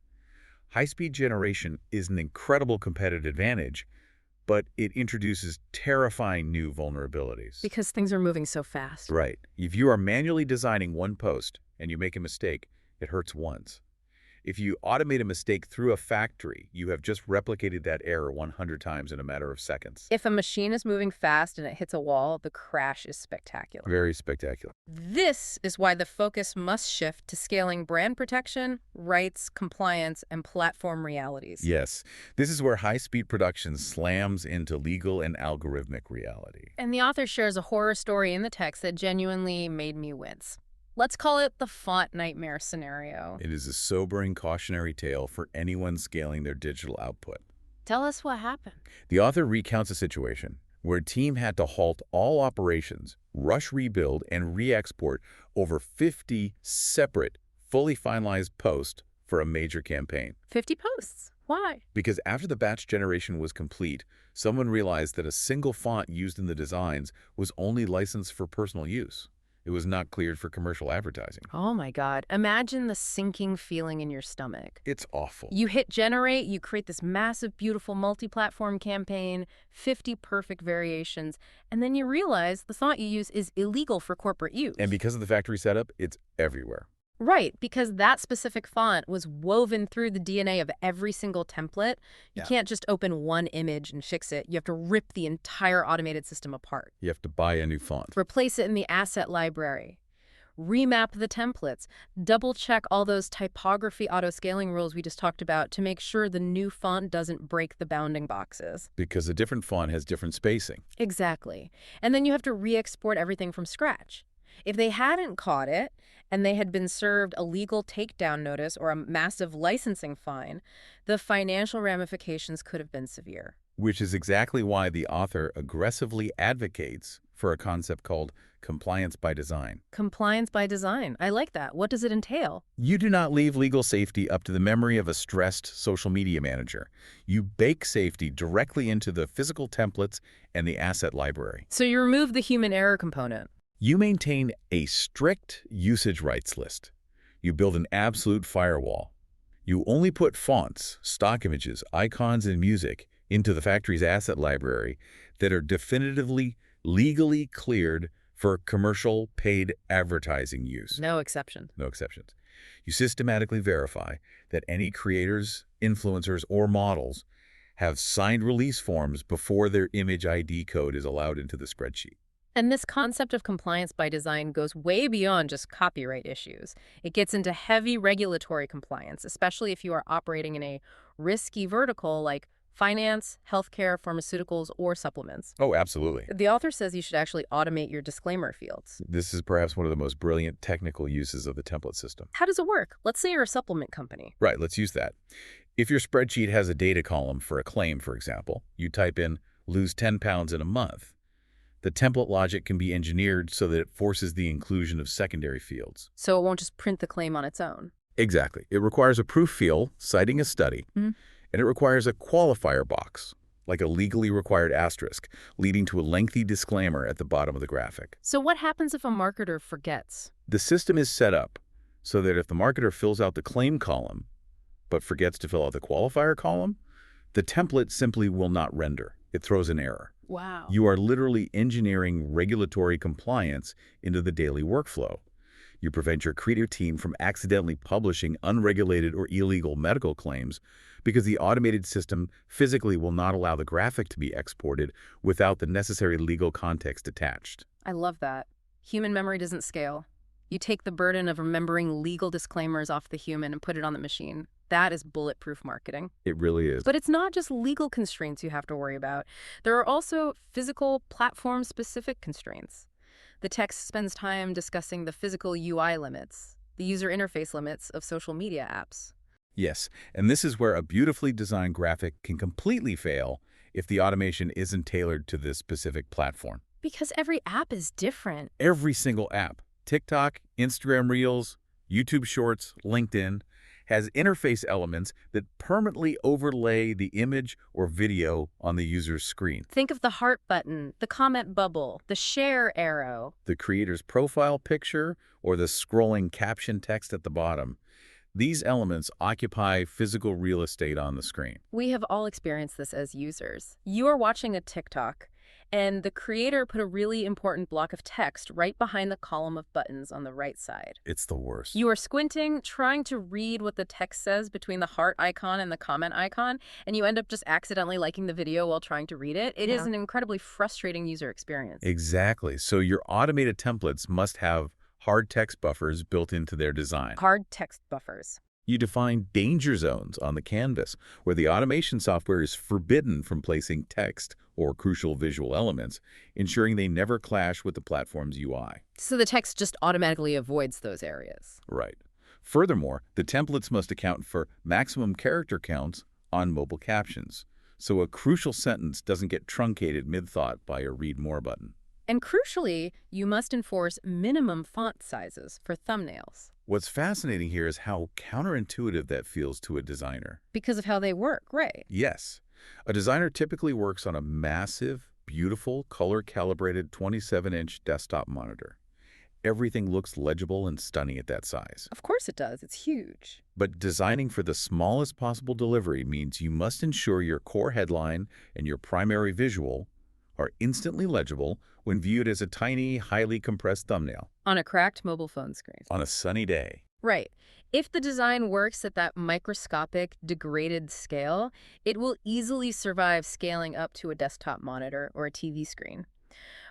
[SPEAKER 2] High-speed generation is an incredible competitive advantage, but it introduces terrifying new vulnerabilities.
[SPEAKER 1] Because things are moving so fast.
[SPEAKER 2] Right. If you are manually designing one post and you make a mistake, it hurts once. If you automate a mistake through a factory, you have just replicated that error 100 times in a matter of seconds.
[SPEAKER 1] If a machine is moving fast and it hits a wall, the crash is spectacular.
[SPEAKER 2] Very spectacular.
[SPEAKER 1] This is why the focus must shift to scaling brand protection, rights, compliance, and platform realities.
[SPEAKER 2] Yes, this is where high-speed production slams into legal and algorithmic reality.
[SPEAKER 1] And the author shares a horror story in the text that genuinely made me wince. Let's call it the font nightmare scenario.
[SPEAKER 2] It is a sobering cautionary tale for anyone scaling their digital output.
[SPEAKER 1] Tell us what happened.
[SPEAKER 2] The author recounts a situation where a team had to halt all operations, rush rebuild, and re-export over 50 separate, fully finalized posts for a major campaign.
[SPEAKER 1] 50 posts. Why?
[SPEAKER 2] Because after the batch generation was complete, someone realized that a single font used in the designs was only licensed for personal use. It was not cleared for commercial advertising.
[SPEAKER 1] Oh my God. Imagine the sinking feeling in your stomach.
[SPEAKER 2] It's awful.
[SPEAKER 1] You hit generate, you create this massive, beautiful multi-platform campaign, 50 perfect variations, and then you realize the font you use is illegal for corporate use.
[SPEAKER 2] And because of the factory setup, it's everywhere.
[SPEAKER 1] Right, because that specific font was woven through the DNA of every single template. You can't just open one image and fix it. You have to rip the entire automated system apart.
[SPEAKER 2] You have to buy a new font.
[SPEAKER 1] Replace it in the asset library. Remap the templates. Double-check all those typography auto-scaling rules we just talked about to make sure the new font doesn't break the bounding boxes.
[SPEAKER 2] Because a different font has different spacing.
[SPEAKER 1] Exactly. And then you have to re-export everything from scratch. If they hadn't caught it, and they had been served a legal takedown notice or a massive licensing fine, the financial ramifications could have been severe.
[SPEAKER 2] Which is exactly why the author aggressively advocates for a concept called compliance by design.
[SPEAKER 1] Compliance by design. I like that. What does it entail?
[SPEAKER 2] You do not leave legal safety up to the memory of a stressed social media manager. You bake safety directly into the physical templates and the asset library.
[SPEAKER 1] So you remove the human error component.
[SPEAKER 2] You maintain a strict usage rights list. You build an absolute firewall. You only put fonts, stock images, icons, and music into the factory's asset library that are definitively legally cleared for commercial paid advertising use.
[SPEAKER 1] No exception.
[SPEAKER 2] No exceptions. You systematically verify that any creators, influencers, or models have signed release forms before their image ID code is allowed into the spreadsheet.
[SPEAKER 1] And this concept of compliance by design goes way beyond just copyright issues. It gets into heavy regulatory compliance, especially if you are operating in a risky vertical like finance, healthcare, pharmaceuticals, or supplements.
[SPEAKER 2] Oh, absolutely.
[SPEAKER 1] The author says you should actually automate your disclaimer fields.
[SPEAKER 2] This is perhaps one of the most brilliant technical uses of the template system.
[SPEAKER 1] How does it work? Let's say you're a supplement company.
[SPEAKER 2] Right, let's use that. If your spreadsheet has a data column for a claim, for example, you type in lose 10 pounds in a month. The template logic can be engineered so that it forces the inclusion of secondary fields.
[SPEAKER 1] So it won't just print the claim on its own.
[SPEAKER 2] Exactly. It requires a proof field citing a study,
[SPEAKER 1] Hmm.
[SPEAKER 2] and it requires a qualifier box, like a legally required asterisk, leading to a lengthy disclaimer at the bottom of the graphic.
[SPEAKER 1] So what happens if a marketer forgets?
[SPEAKER 2] The system is set up so that if the marketer fills out the claim column but forgets to fill out the qualifier column, the template simply will not render. It throws an error.
[SPEAKER 1] Wow.
[SPEAKER 2] You are literally engineering regulatory compliance into the daily workflow. You prevent your creative team from accidentally publishing unregulated or illegal medical claims because the automated system physically will not allow the graphic to be exported without the necessary legal context attached.
[SPEAKER 1] I love that. Human memory doesn't scale. You take the burden of remembering legal disclaimers off the human and put it on the machine. That is bulletproof marketing.
[SPEAKER 2] It really is.
[SPEAKER 1] But it's not just legal constraints you have to worry about. There are also physical, platform-specific constraints. The text spends time discussing the physical UI limits, the user interface limits of social media apps.
[SPEAKER 2] Yes, and this is where a beautifully designed graphic can completely fail if the automation isn't tailored to this specific platform.
[SPEAKER 1] Because every app is different.
[SPEAKER 2] Every single app, TikTok, Instagram Reels, YouTube Shorts, LinkedIn, has interface elements that permanently overlay the image or video on the user's screen.
[SPEAKER 1] Think of the heart button, the comment bubble, the share arrow.
[SPEAKER 2] The creator's profile picture or the scrolling caption text at the bottom. These elements occupy physical real estate on the screen.
[SPEAKER 1] We have all experienced this as users. You are watching a TikTok, and the creator put a really important block of text right behind the column of buttons on the right side.
[SPEAKER 2] It's the worst.
[SPEAKER 1] You are squinting, trying to read what the text says between the heart icon and the comment icon, and you end up just accidentally liking the video while trying to read it. It is an incredibly frustrating user experience.
[SPEAKER 2] Exactly. So your automated templates must have hard text buffers built into their design.
[SPEAKER 1] Hard text buffers.
[SPEAKER 2] You define danger zones on the canvas, where the automation software is forbidden from placing text or crucial visual elements, ensuring they never clash with the platform's UI.
[SPEAKER 1] So the text just automatically avoids those areas.
[SPEAKER 2] Right. Furthermore, the templates must account for maximum character counts on mobile captions, so a crucial sentence doesn't get truncated mid-thought by a read more button.
[SPEAKER 1] And crucially, you must enforce minimum font sizes for thumbnails.
[SPEAKER 2] What's fascinating here is how counterintuitive that feels to a designer.
[SPEAKER 1] Because of how they work, right?
[SPEAKER 2] Yes. A designer typically works on a massive, beautiful, color-calibrated 27-inch desktop monitor. Everything looks legible and stunning at that size.
[SPEAKER 1] Of course it does. It's huge.
[SPEAKER 2] But designing for the smallest possible delivery means you must ensure your core headline and your primary visual are instantly legible when viewed as a tiny, highly compressed thumbnail.
[SPEAKER 1] On a cracked mobile phone screen.
[SPEAKER 2] On a sunny day.
[SPEAKER 1] Right. If the design works at that microscopic, degraded scale, it will easily survive scaling up to a desktop monitor or a TV screen.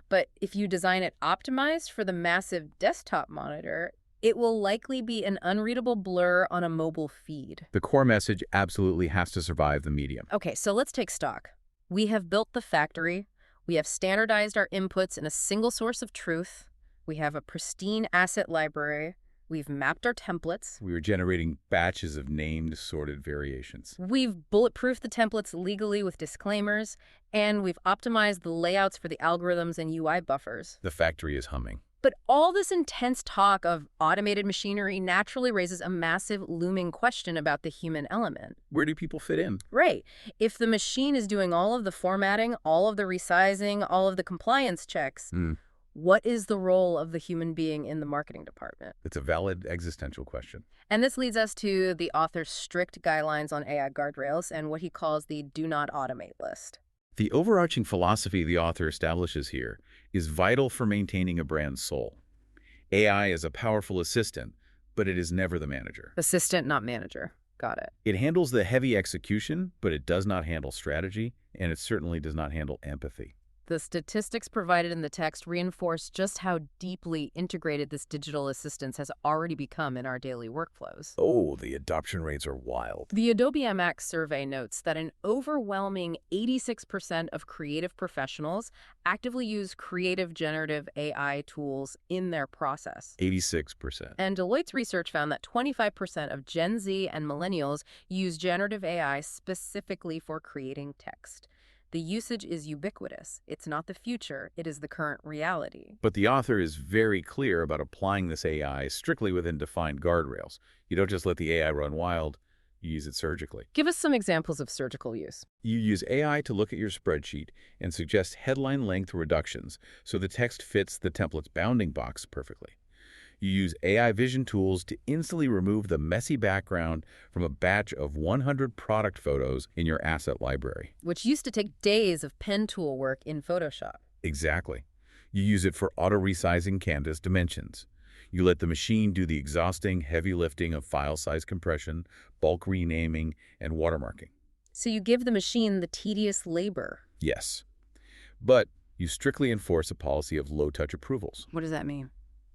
[SPEAKER 1] But if you design it optimized for the massive desktop monitor, it will likely be an unreadable blur on a mobile feed.
[SPEAKER 2] The core message absolutely has to survive the medium.
[SPEAKER 1] Okay, so let's take stock. We have built the factory. We have standardized our inputs in a single source of truth. We have a pristine asset library. We've mapped our templates.
[SPEAKER 2] We are generating batches of named, sorted variations.
[SPEAKER 1] We've bulletproofed the templates legally with disclaimers, and we've optimized the layouts for the algorithms and UI buffers.
[SPEAKER 2] The factory is humming.
[SPEAKER 1] But all this intense talk of automated machinery naturally raises a massive looming question about the human element.
[SPEAKER 2] Where do people fit in?
[SPEAKER 1] Right. If the machine is doing all of the formatting, all of the resizing, all of the compliance checks, what is the role of the human being in the marketing department?
[SPEAKER 2] It's a valid existential question.
[SPEAKER 1] And this leads us to the author's strict guidelines on AI guardrails and what he calls the do not automate list.
[SPEAKER 2] The overarching philosophy the author establishes here is vital for maintaining a brand's soul. AI is a powerful assistant, but it is never the manager.
[SPEAKER 1] Assistant, not manager. Got it.
[SPEAKER 2] It handles the heavy execution, but it does not handle strategy, and it certainly does not handle empathy.
[SPEAKER 1] The statistics provided in the text reinforce just how deeply integrated this digital assistance has already become in our daily workflows.
[SPEAKER 2] Oh, the adoption rates are wild.
[SPEAKER 1] The Adobe MX survey notes that an overwhelming 86% of creative professionals actively use creative generative AI tools in their process.
[SPEAKER 2] 86%.
[SPEAKER 1] And Deloitte's research found that 25% of Gen Z and millennials use generative AI specifically for creating text. The usage is ubiquitous. It's not the future, it is the current reality.
[SPEAKER 2] But the author is very clear about applying this AI strictly within defined guardrails. You don't just let the AI run wild, you use it surgically.
[SPEAKER 1] Give us some examples of surgical use.
[SPEAKER 2] You use AI to look at your spreadsheet and suggest headline length reductions so the text fits the template's bounding box perfectly. You use AI vision tools to instantly remove the messy background from a batch of 100 product photos in your asset library.
[SPEAKER 1] Which used to take days of pen tool work in Photoshop.
[SPEAKER 2] Exactly. You use it for auto-resizing canvas dimensions. You let the machine do the exhausting heavy lifting of file size compression, bulk renaming, and watermarking.
[SPEAKER 1] So you give the machine the tedious labor.
[SPEAKER 2] Yes. But you strictly enforce a policy of low-touch approvals.
[SPEAKER 1] What does that mean?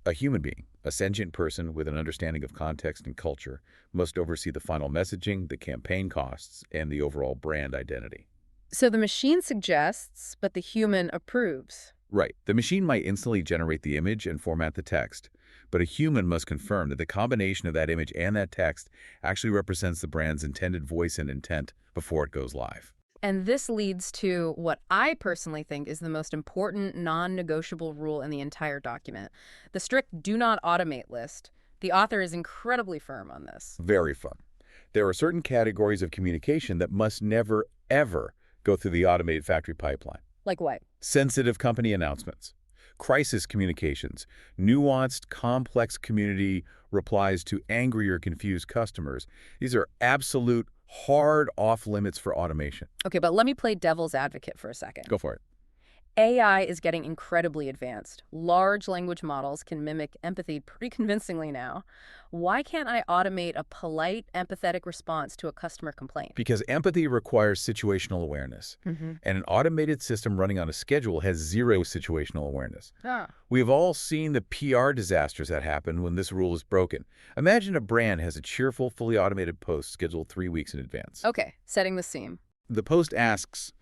[SPEAKER 2] A human being, a sentient person with an understanding of context and culture, must oversee the final messaging, the campaign costs, and the overall brand identity.
[SPEAKER 1] So the machine suggests, but the human approves.
[SPEAKER 2] Right. The machine might instantly generate the image and format the text, but a human must confirm that the combination of that image and that text actually represents the brand's intended voice and intent before it goes live.
[SPEAKER 1] And this leads to what I personally think is the most important non-negotiable rule in the entire document, the strict do not automate list. The author is incredibly firm on this.
[SPEAKER 2] Very fun. There are certain categories of communication that must never, ever go through the automated factory pipeline.
[SPEAKER 1] Like what?
[SPEAKER 2] Sensitive company announcements, crisis communications, nuanced, complex community replies to angry or confused customers. These are absolute hard off-limits for automation.
[SPEAKER 1] Okay, but let me play devil's advocate for a second.
[SPEAKER 2] Go for it.
[SPEAKER 1] AI is getting incredibly advanced. Large language models can mimic empathy pretty convincingly now. Why can't I automate a polite, empathetic response to a customer complaint?
[SPEAKER 2] Because empathy requires situational awareness, and an automated system running on a schedule has zero situational awareness.
[SPEAKER 1] Ah.
[SPEAKER 2] We have all seen the PR disasters that happen when this rule is broken. Imagine a brand has a cheerful, fully automated post scheduled 3 weeks in advance.
[SPEAKER 1] Okay, setting the scene.
[SPEAKER 2] The post asks,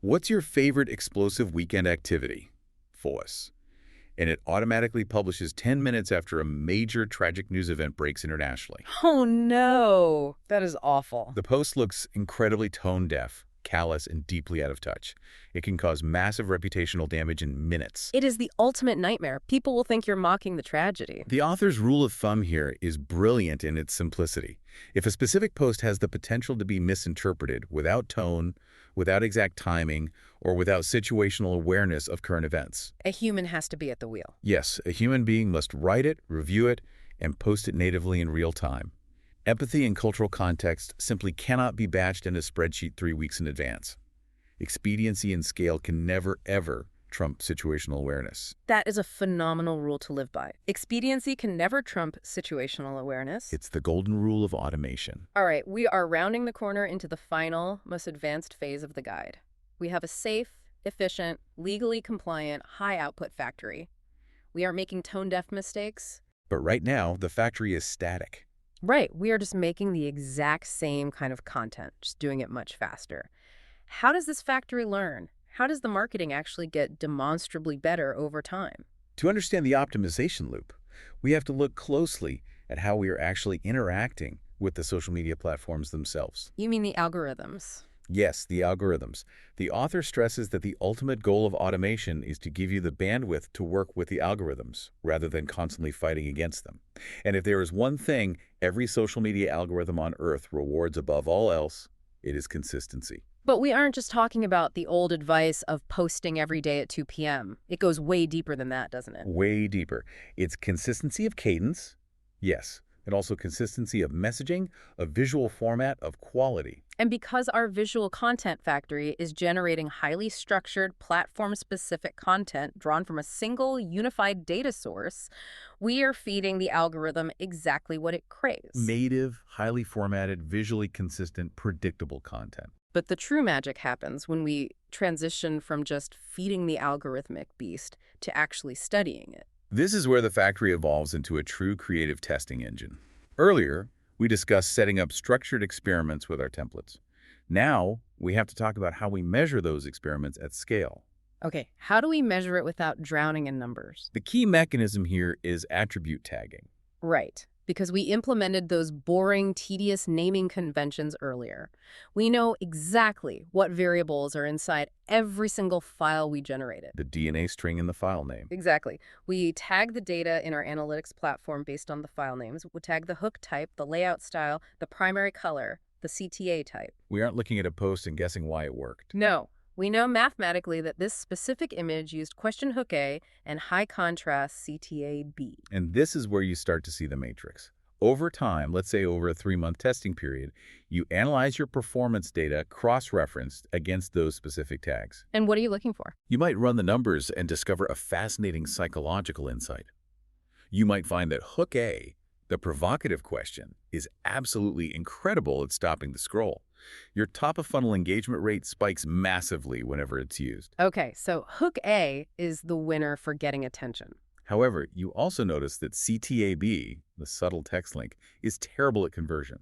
[SPEAKER 2] "What's your favorite explosive weekend activity for us?" And it automatically publishes 10 minutes after a major tragic news event breaks internationally.
[SPEAKER 1] Oh no, that is awful.
[SPEAKER 2] The post looks incredibly tone-deaf, callous, and deeply out of touch. It can cause massive reputational damage in minutes.
[SPEAKER 1] It is the ultimate nightmare. People will think you're mocking the tragedy.
[SPEAKER 2] The author's rule of thumb here is brilliant in its simplicity. If a specific post has the potential to be misinterpreted without tone, without exact timing, or without situational awareness of current events,
[SPEAKER 1] A human has to be at the wheel.
[SPEAKER 2] yes, a human being must write it, review it, and post it natively in real time. Empathy and cultural context simply cannot be batched in a spreadsheet 3 weeks in advance. Expediency and scale can never, ever trump situational awareness.
[SPEAKER 1] That is a phenomenal rule to live by. Expediency can never trump situational awareness.
[SPEAKER 2] It's the golden rule of automation.
[SPEAKER 1] All right, we are rounding the corner into the final, most advanced phase of the guide. We have a safe, efficient, legally compliant, high-output factory. We aren't making tone-deaf mistakes.
[SPEAKER 2] But right now, the factory is static.
[SPEAKER 1] Right, we are just making the exact same kind of content, just doing it much faster. How does this factory learn? How does the marketing actually get demonstrably better over time?
[SPEAKER 2] To understand the optimization loop, we have to look closely at how we are actually interacting with the social media platforms themselves.
[SPEAKER 1] You mean the algorithms?
[SPEAKER 2] Yes, the algorithms. The author stresses that the ultimate goal of automation is to give you the bandwidth to work with the algorithms, rather than constantly fighting against them. And if there is one thing every social media algorithm on Earth rewards above all else, it is consistency.
[SPEAKER 1] But we aren't just talking about the old advice of posting every day at 2 p.m. It goes way deeper than that, doesn't it?
[SPEAKER 2] Way deeper. It's consistency of cadence, yes, and also consistency of messaging, of visual format, of quality.
[SPEAKER 1] And because our visual content factory is generating highly structured, platform-specific content drawn from a single, unified data source, we are feeding the algorithm exactly what it craves.
[SPEAKER 2] Native, highly formatted, visually consistent, predictable content.
[SPEAKER 1] But the true magic happens when we transition from just feeding the algorithmic beast to actually studying it.
[SPEAKER 2] This is where the factory evolves into a true creative testing engine. Earlier, we discussed setting up structured experiments with our templates. Now, we have to talk about how we measure those experiments at scale.
[SPEAKER 1] Okay, how do we measure it without drowning in numbers?
[SPEAKER 2] The key mechanism here is attribute tagging.
[SPEAKER 1] Right, because we implemented those boring, tedious naming conventions earlier. We know exactly what variables are inside every single file we generated.
[SPEAKER 2] The DNA string in the file name.
[SPEAKER 1] Exactly. We tag the data in our analytics platform based on the file names. We tag the hook type, the layout style, the primary color, the CTA type.
[SPEAKER 2] We aren't looking at a post and guessing why it worked.
[SPEAKER 1] No. We know mathematically that this specific image used question hook A and high contrast CTA B.
[SPEAKER 2] And this is where you start to see the matrix. Over time, let's say over a 3-month testing period, you analyze your performance data cross-referenced against those specific tags.
[SPEAKER 1] And what are you looking for?
[SPEAKER 2] You might run the numbers and discover a fascinating psychological insight. You might find that hook A, the provocative question, is absolutely incredible at stopping the scroll. Your top-of-funnel engagement rate spikes massively whenever it's used.
[SPEAKER 1] Okay, so hook A is the winner for getting attention.
[SPEAKER 2] However, you also notice that CTAB, the subtle text link, is terrible at conversion.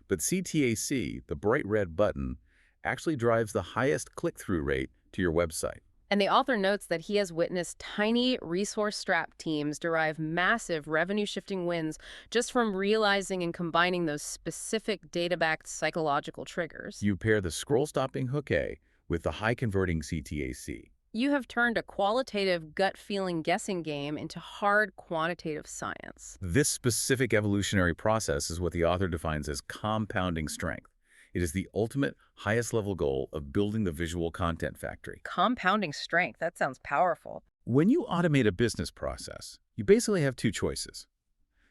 [SPEAKER 2] But CTAC, the bright red button, actually drives the highest click-through rate to your website.
[SPEAKER 1] And the author notes that he has witnessed tiny, resource-strapped teams derive massive revenue-shifting wins just from realizing and combining those specific data-backed psychological triggers.
[SPEAKER 2] You pair the scroll-stopping hook A with the high-converting CTAC.
[SPEAKER 1] You have turned a qualitative, gut-feeling guessing game into hard quantitative science.
[SPEAKER 2] This specific evolutionary process is what the author defines as compounding strength. It is the ultimate, highest-level goal of building the visual content factory.
[SPEAKER 1] Compounding strength, that sounds powerful.
[SPEAKER 2] When you automate a business process, you basically have two choices.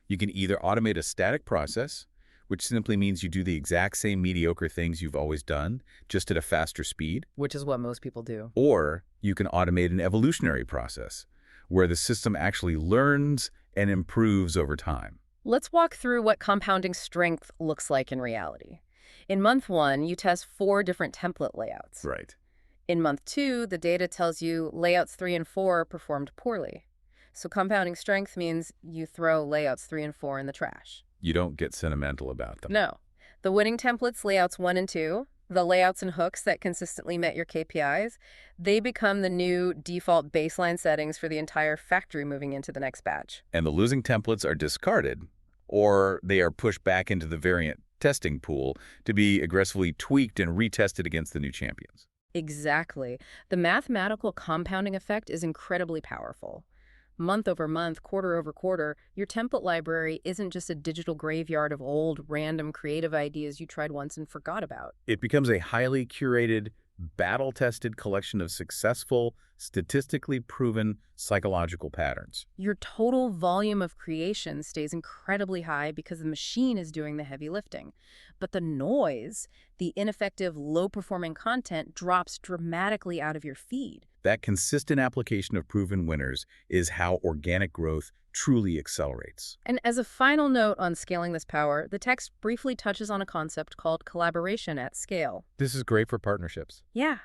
[SPEAKER 2] You can either automate a static process, which simply means you do the exact same mediocre things you've always done, just at a faster speed.
[SPEAKER 1] Which is what most people do.
[SPEAKER 2] Or you can automate an evolutionary process, where the system actually learns and improves over time.
[SPEAKER 1] Let's walk through what compounding strength looks like in reality. In month 1, you test 4 different template layouts.
[SPEAKER 2] Right.
[SPEAKER 1] In month 2, the data tells you layouts 3 and 4 performed poorly. So compounding strength means you throw layouts 3 and 4 in the trash.
[SPEAKER 2] You don't get sentimental about them.
[SPEAKER 1] No. The winning templates, layouts 1 and 2, the layouts and hooks that consistently met your KPIs, they become the new default baseline settings for the entire factory moving into the next batch.
[SPEAKER 2] And the losing templates are discarded, or they are pushed back into the variant testing pool to be aggressively tweaked and retested against the new champions.
[SPEAKER 1] Exactly. The mathematical compounding effect is incredibly powerful. Month over month, quarter over quarter, your template library isn't just a digital graveyard of old, random creative ideas you tried once and forgot about.
[SPEAKER 2] It becomes a highly curated, battle-tested collection of successful, statistically proven psychological patterns.
[SPEAKER 1] Your total volume of creation stays incredibly high because the machine is doing the heavy lifting. But the noise, the ineffective, low-performing content drops dramatically out of your feed.
[SPEAKER 2] That consistent application of proven winners is how organic growth truly accelerates.
[SPEAKER 1] And as a final note on scaling this power, the text briefly touches on a concept called collaboration at scale.
[SPEAKER 2] This is great for partnerships.
[SPEAKER 1] Yeah.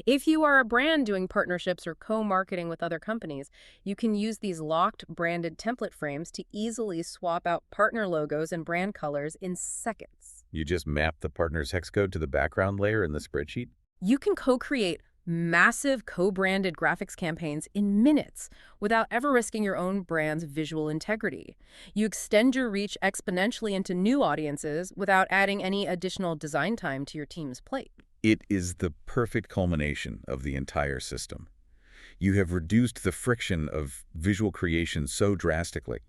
[SPEAKER 1] If you are a brand doing partnerships or co-marketing with other companies, you can use these locked branded template frames to easily swap out partner logos and brand colors in seconds.
[SPEAKER 2] You just map the partner's hex code to the background layer in the spreadsheet?
[SPEAKER 1] You can co-create massive co-branded graphics campaigns in minutes without ever risking your own brand's visual integrity. You extend your reach exponentially into new audiences without adding any additional design time to your team's plate.
[SPEAKER 2] It is the perfect culmination of the entire system. You have reduced the friction of visual creation so drastically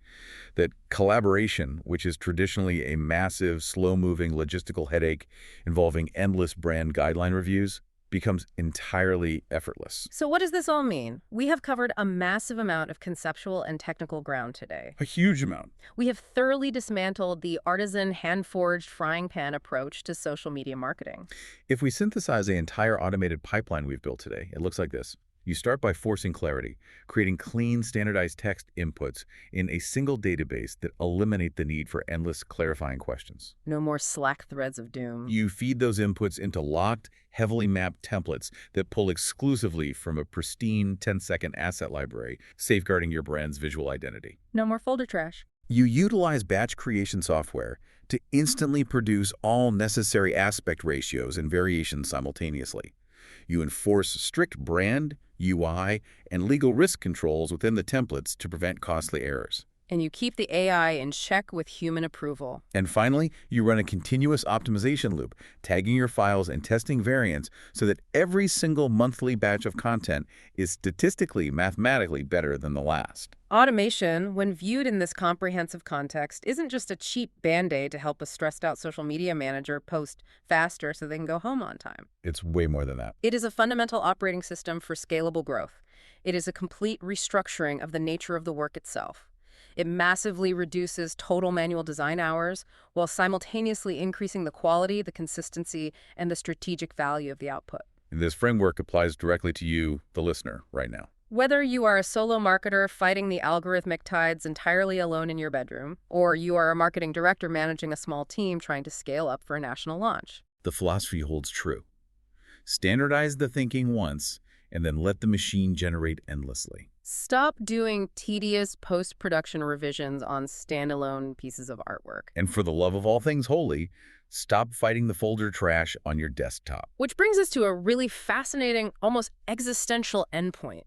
[SPEAKER 2] that collaboration, which is traditionally a massive, slow-moving logistical headache involving endless brand guideline reviews, becomes entirely effortless.
[SPEAKER 1] So what does this all mean? We have covered a massive amount of conceptual and technical ground today.
[SPEAKER 2] A huge amount.
[SPEAKER 1] We have thoroughly dismantled the artisan, hand-forged frying pan approach to social media marketing.
[SPEAKER 2] If we synthesize the entire automated pipeline we've built today, it looks like this. You start by forcing clarity, creating clean, standardized text inputs in a single database that eliminate the need for endless clarifying questions.
[SPEAKER 1] No more Slack threads of doom.
[SPEAKER 2] You feed those inputs into locked, heavily mapped templates that pull exclusively from a pristine 10-second asset library, safeguarding your brand's visual identity.
[SPEAKER 1] No more folder trash.
[SPEAKER 2] You utilize batch creation software to instantly produce all necessary aspect ratios and variations simultaneously. You enforce strict brand, UI, and legal risk controls within the templates to prevent costly errors.
[SPEAKER 1] And you keep the AI in check with human approval.
[SPEAKER 2] And finally, you run a continuous optimization loop, tagging your files and testing variants so that every single monthly batch of content is statistically, mathematically better than the last.
[SPEAKER 1] Automation, when viewed in this comprehensive context, isn't just a cheap Band-Aid to help a stressed-out social media manager post faster so they can go home on time.
[SPEAKER 2] It's way more than that.
[SPEAKER 1] It is a fundamental operating system for scalable growth. It is a complete restructuring of the nature of the work itself. It massively reduces total manual design hours while simultaneously increasing the quality, the consistency, and the strategic value of the output.
[SPEAKER 2] And this framework applies directly to you, the listener, right now.
[SPEAKER 1] Whether you are a solo marketer fighting the algorithmic tides entirely alone in your bedroom, or you are a marketing director managing a small team trying to scale up for a national launch.
[SPEAKER 2] The philosophy holds true. Standardize the thinking once, and then let the machine generate endlessly.
[SPEAKER 1] Stop doing tedious post-production revisions on standalone pieces of artwork.
[SPEAKER 2] And for the love of all things holy, stop fighting the folder trash on your desktop.
[SPEAKER 1] Which brings us to a really fascinating, almost existential endpoint.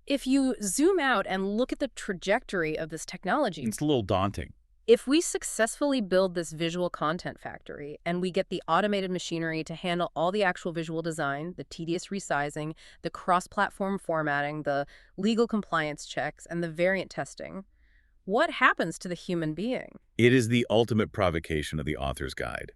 [SPEAKER 1] If you zoom out and look at the trajectory of this technology,
[SPEAKER 2] It's a little daunting.
[SPEAKER 1] if we successfully build this visual content factory and we get the automated machinery to handle all the actual visual design, the tedious resizing, the cross-platform formatting, the legal compliance checks, and the variant testing, what happens to the human being?
[SPEAKER 2] It is the ultimate provocation of the author's guide.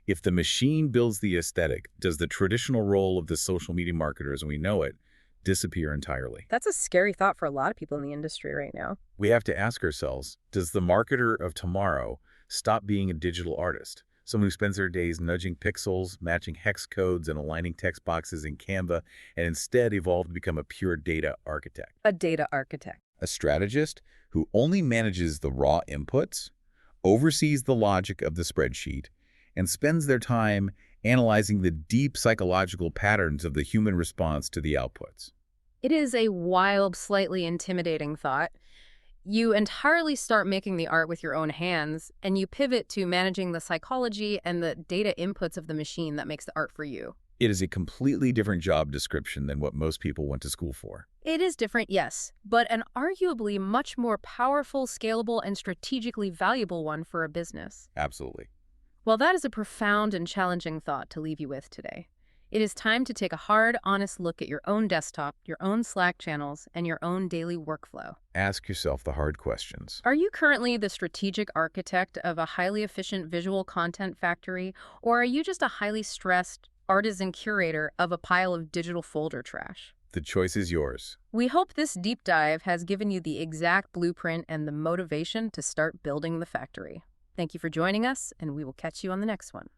[SPEAKER 2] If the machine builds the aesthetic, does the traditional role of the social media marketer as we know it disappear entirely?
[SPEAKER 1] That's a scary thought for a lot of people in the industry right now.
[SPEAKER 2] We have to ask ourselves, does the marketer of tomorrow stop being a digital artist? Someone who spends their days nudging pixels, matching hex codes, and aligning text boxes in Canva, and instead evolve to become a pure data architect?
[SPEAKER 1] A data architect.
[SPEAKER 2] A strategist who only manages the raw inputs, oversees the logic of the spreadsheet, and spends their time analyzing the deep psychological patterns of the human response to the outputs.
[SPEAKER 1] It is a wild, slightly intimidating thought. You entirely start making the art with your own hands, and you pivot to managing the psychology and the data inputs of the machine that makes the art for you.
[SPEAKER 2] It is a completely different job description than what most people went to school for.
[SPEAKER 1] It is different, yes, but an arguably much more powerful, scalable, and strategically valuable one for a business.
[SPEAKER 2] Absolutely.
[SPEAKER 1] Well, that is a profound and challenging thought to leave you with today. It is time to take a hard, honest look at your own desktop, your own Slack channels, and your own daily workflow.
[SPEAKER 2] Ask yourself the hard questions.
[SPEAKER 1] Are you currently the strategic architect of a highly efficient visual content factory, or are you just a highly stressed artisan curator of a pile of digital folder trash?
[SPEAKER 2] The choice is yours.
[SPEAKER 1] We hope this deep dive has given you the exact blueprint and the motivation to start building the factory. Thank you for joining us, and we will catch you on the next one.